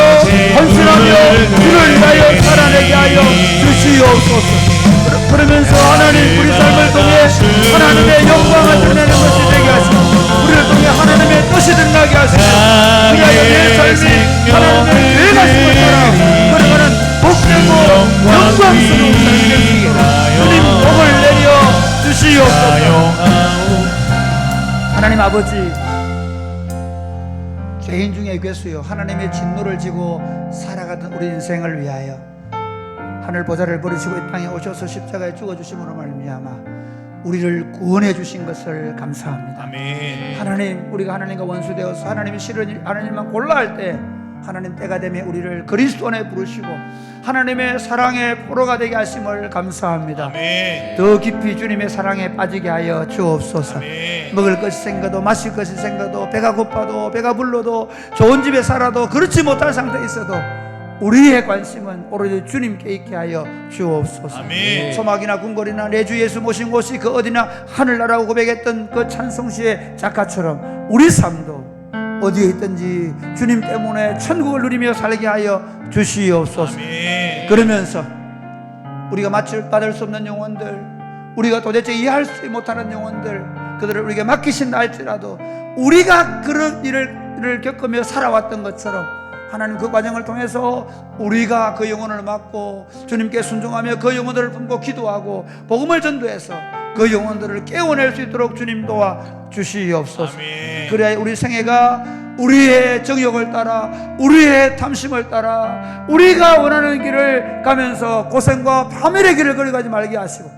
헌신하며 주를 위하여 살아내게 하여 주시옵소서. 그러면서 하나님 우리 삶을 통해 하나님의 영광을 드러내는 것이 되게 하시고 우리를 통해 하나님의 뜻이 드러나게 하시고 그리하여 내 삶이 하나님의 계획하심을 따라 걸어가는 복되고 영광스러운 삶이 되게 주님 복을 내려 주시옵소서. 하나님 아버지, 죄인 중에 괴수요 하나님의 진노를 지고 살아가던 우리 인생을 위하여 하늘 보좌를 버리시고 이 땅에 오셔서 십자가에 죽어주심으로 말미암아 우리를 구원해 주신 것을 감사합니다. 아멘. 하나님, 우리가 하나님과 원수되어서 하나님이 싫은 하나님만 골라 할 때 하나님 때가 되면 우리를 그리스도 안에 부르시고 하나님의 사랑의 포로가 되게 하심을 감사합니다. 아멘. 더 깊이 주님의 사랑에 빠지게 하여 주옵소서. 아멘. 먹을 것이 생겨도 마실 것이 생겨도 배가 고파도 배가 불러도 좋은 집에 살아도 그렇지 못할 상태에 있어도 우리의 관심은 오로지 주님께 있게 하여 주옵소서. 아멘. 소막이나 궁궐이나 내 주 예수 모신 곳이 그 어디나 하늘나라고 고백했던 그 찬송시의 작가처럼 우리 삶도 어디에 있든지 주님 때문에 천국을 누리며 살게 하여 주시옵소서. 아멘. 그러면서 우리가 받을 수 없는 영혼들, 우리가 도대체 이해할 수 못하는 영혼들, 그들을 우리에게 맡기신다 할지라도 우리가 그런 일을 겪으며 살아왔던 것처럼 하나님 그 과정을 통해서 우리가 그 영혼을 맡고 주님께 순종하며 그 영혼들을 품고 기도하고 복음을 전도해서 그 영혼들을 깨워낼 수 있도록 주님 도와 주시옵소서. 아멘. 그래야 우리 생애가 우리의 정욕을 따라 우리의 탐심을 따라 우리가 원하는 길을 가면서 고생과 파멸의 길을 걸어가지 말게 하시고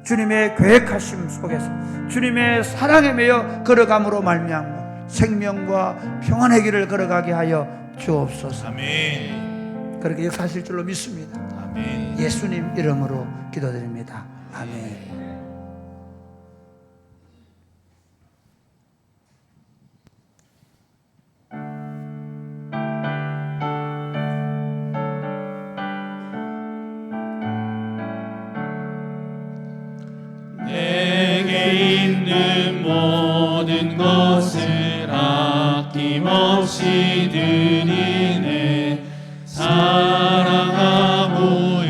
주님의 계획하심 속에서 주님의 사랑에 매여 걸어감으로 말미암아 생명과 평안의 길을 걸어가게 하여 주옵소서. 아멘. 그렇게 역사하실 줄로 믿습니다. 아멘. 예수님 이름으로 기도드립니다. 아멘. 내게 있는 모든 것을 아낌없이 드리네. 사랑하고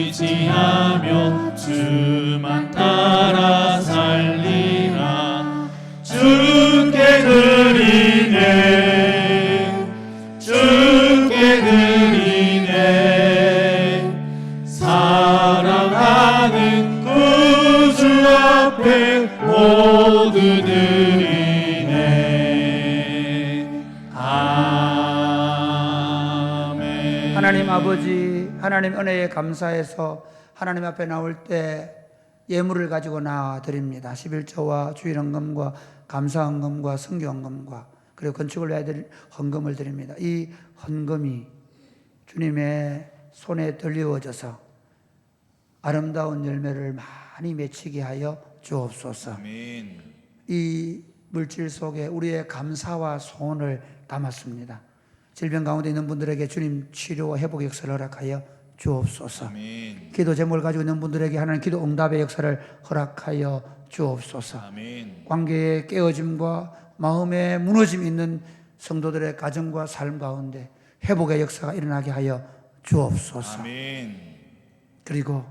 의지하며 주만 따라 살리라. 주께 드리네. 주께 드리네. 사랑하는 구주 앞에 모두 드리네. 아멘. 하나님 아버지, 하나님 은혜에 감사해서 하나님 앞에 나올 때 예물을 가지고 나와 드립니다. 11조와 주일헌금과 감사헌금과 성교헌금과 그리고 건축을 위하여 드릴 헌금을 드립니다. 이 헌금이 주님의 손에 들리워져서 아름다운 열매를 많이 맺히게 하여 주옵소서. 아멘. 이 물질 속에 우리의 감사와 소원을 담았습니다. 질병 가운데 있는 분들에게 주님 치료와 회복 역사를 허락하여 주옵소서. 아멘. 기도 제목을 가지고 있는 분들에게 하나님 기도 응답의 역사를 허락하여 주옵소서. 아멘. 관계의 깨어짐과 마음의 무너짐이 있는 성도들의 가정과 삶 가운데 회복의 역사가 일어나게 하여 주옵소서. 아멘. 그리고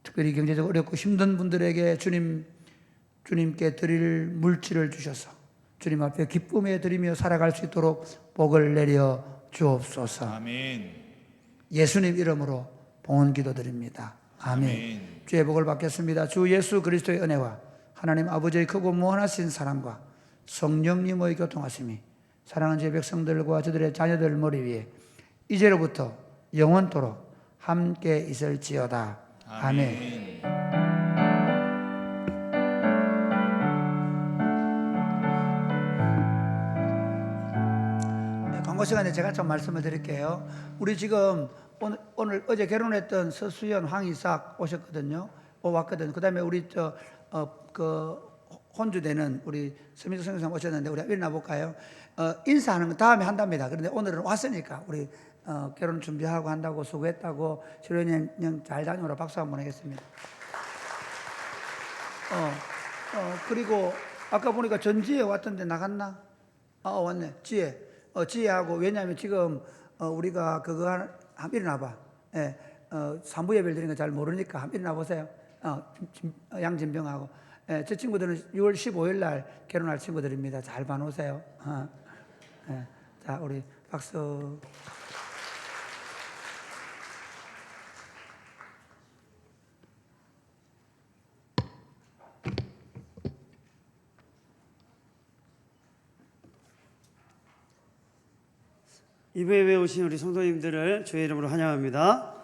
특별히 경제적으로 어렵고 힘든 분들에게 주님께 드릴 물질을 주셔서 주님 앞에 기쁨에 드리며 살아갈 수 있도록 복을 내려 주옵소서. 아멘. 예수님 이름으로 봉헌 기도드립니다. 아멘. 아멘. 주의 복을 받겠습니다. 주 예수 그리스도의 은혜와 하나님 아버지의 크고 무한하신 사랑과 성령님의 교통하심이 사랑하는 제 백성들과 저들의 자녀들 머리 위에 이제로부터 영원토록 함께 있을지어다. 아멘. 광고 시간에 제가 좀 말씀을 드릴게요. 우리 지금 어제 결혼했던 서수연, 황이삭 오셨거든요. 왔거든요. 그다음에 우리 혼주되는 우리 서민수 선생님 오셨는데 우리 일어나 볼까요? 인사하는 건 다음에 한답니다. 그런데 오늘은 왔으니까 우리 결혼 준비하고 한다고 수고했다고 실현형 잘 다녀오라 박수 한번 하겠습니다. 그리고 아까 보니까 전지혜 왔던데 나갔나? 왔네. 지혜하고 왜냐하면 지금 우리가 그거 한번 일어나봐. 예, 산부 예배를 드리는 거 잘 모르니까 한번 일어나 보세요. 양진병하고. 예, 저 친구들은 6월 15일 날 결혼할 친구들입니다. 잘 봐놓으세요. 예, 자, 우리 박수. 이브에 오신 우리 성도님들을 주의 이름으로 환영합니다.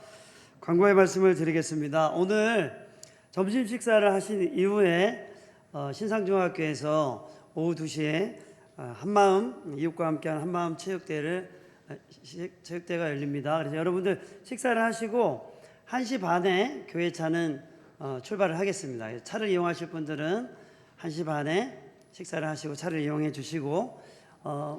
광고의 말씀을 드리겠습니다. 오늘 점심 식사를 하신 이후에 신상중학교에서 오후 2시에 한마음 이웃과 함께하는 한마음 체육대가 열립니다. 그래서 여러분들 식사를 하시고 1시 반에 교회 차는 출발을 하겠습니다. 차를 이용하실 분들은 1시 반에 식사를 하시고 차를 이용해 주시고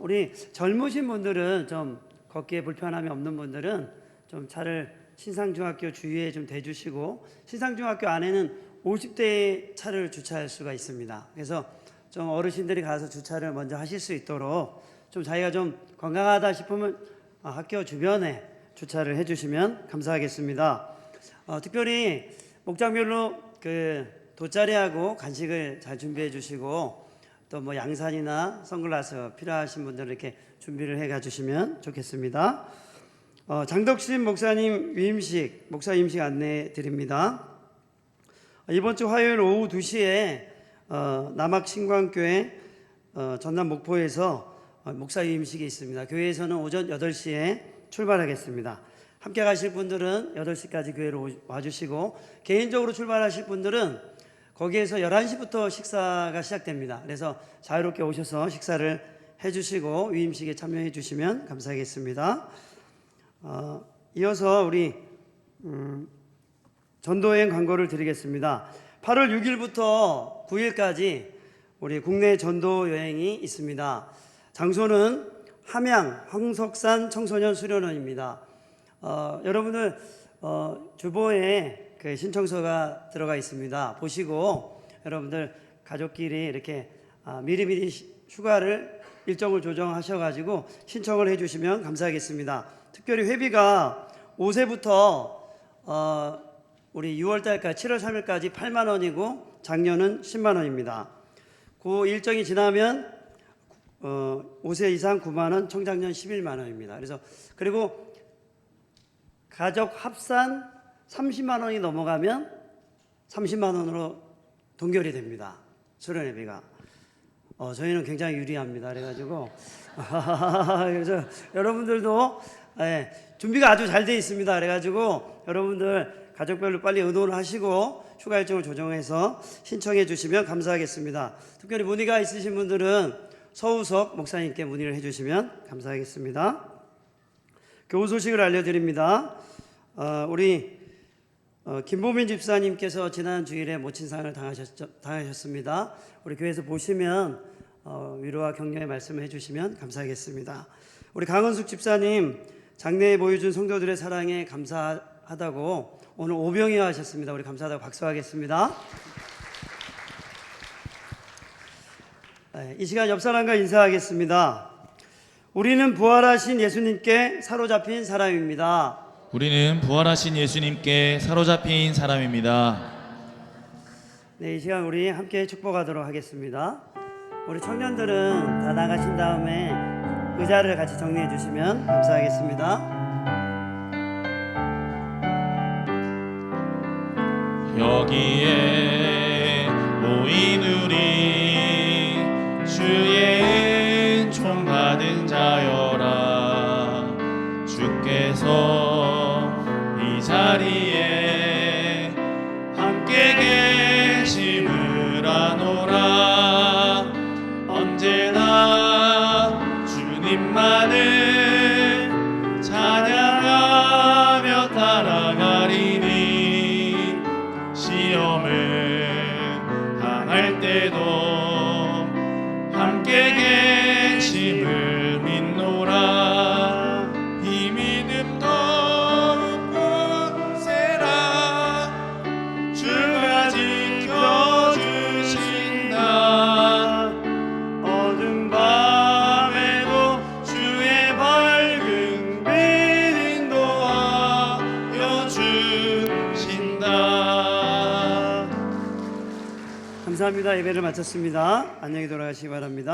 우리 젊으신 분들은 좀 걷기에 불편함이 없는 분들은 좀 차를 신상중학교 주위에 좀 대주시고 신상중학교 안에는 50대의 차를 주차할 수가 있습니다. 그래서 좀 어르신들이 가서 주차를 먼저 하실 수 있도록 좀 자기가 좀 건강하다 싶으면 학교 주변에 주차를 해주시면 감사하겠습니다. 특별히 목장별로 그 돗자리하고 간식을 잘 준비해 주시고 또 뭐 양산이나 선글라스 필요하신 분들 이렇게 준비를 해 가주시면 좋겠습니다. 장덕신 목사님 목사 임식 안내 드립니다. 이번 주 화요일 오후 2시에 남학신광교회 전남 목포에서 목사 임식이 있습니다. 교회에서는 오전 8시에 출발하겠습니다. 함께 가실 분들은 8시까지 교회로 와주시고 개인적으로 출발하실 분들은 거기에서 11시부터 식사가 시작됩니다. 그래서 자유롭게 오셔서 식사를 해주시고 위임식에 참여해 주시면 감사하겠습니다. 이어서 우리 전도여행 광고를 드리겠습니다. 8월 6일부터 9일까지 우리 국내 전도여행이 있습니다. 장소는 함양 황석산 청소년 수련원입니다. 여러분들 주보에 그 신청서가 들어가 있습니다. 보시고 여러분들 가족끼리 이렇게 미리미리 휴가를 일정을 조정하셔가지고 신청을 해주시면 감사하겠습니다. 특별히 회비가 5세부터 우리 6월달까지 7월 3일까지 8만 원이고 작년은 10만 원입니다. 그 일정이 지나면 5세 이상 9만 원, 청작년 11만 원입니다. 그리고 가족 합산 30만 원이 넘어가면 30만 원으로 동결이 됩니다. 수련회비가. 저희는 굉장히 유리합니다. 그래가지고 그래서 여러분들도 준비가 아주 잘 되어 있습니다. 그래가지고 여러분들 가족별로 빨리 의논을 하시고 휴가 일정을 조정해서 신청해 주시면 감사하겠습니다. 특별히 문의가 있으신 분들은 서우석 목사님께 문의를 해주시면 감사하겠습니다. 교우 소식을 알려드립니다. 우리 김보민 집사님께서 지난 주일에 모친상을 당하셨습니다. 우리 교회에서 보시면 위로와 격려의 말씀을 해주시면 감사하겠습니다. 우리 강은숙 집사님 장례에 모여준 성도들의 사랑에 감사 감사하다고 오늘 오병이어 하셨습니다. 우리 감사하다고 박수하겠습니다. 네, 이 시간 옆 사람과 인사하겠습니다. 우리는 부활하신 예수님께 사로잡힌 사람입니다. 우리는 부활하신 예수님께 사로잡힌 사람입니다. 네, 이 시간 우리 함께 축복하도록 하겠습니다. 우리 청년들은 다 나가신 다음에 의자를 같이 정리해 주시면 감사하겠습니다. 여기에 모인 우리 주의 은총 받은 자여라. 주께서 이 자리에 함께 계심을 아노라. 언제나 주님만을 찬양하며 따라가리니 시험을 당할 때도 함께 계심을 믿노라. 이 믿음 더욱 굳세라. 주가 지켜주신다. 어두운 밤에도 주의 밝은 빛 인도하여 주신다. 감사합니다. 예배를 마쳤습니다. 안녕히 돌아가시기 바랍니다.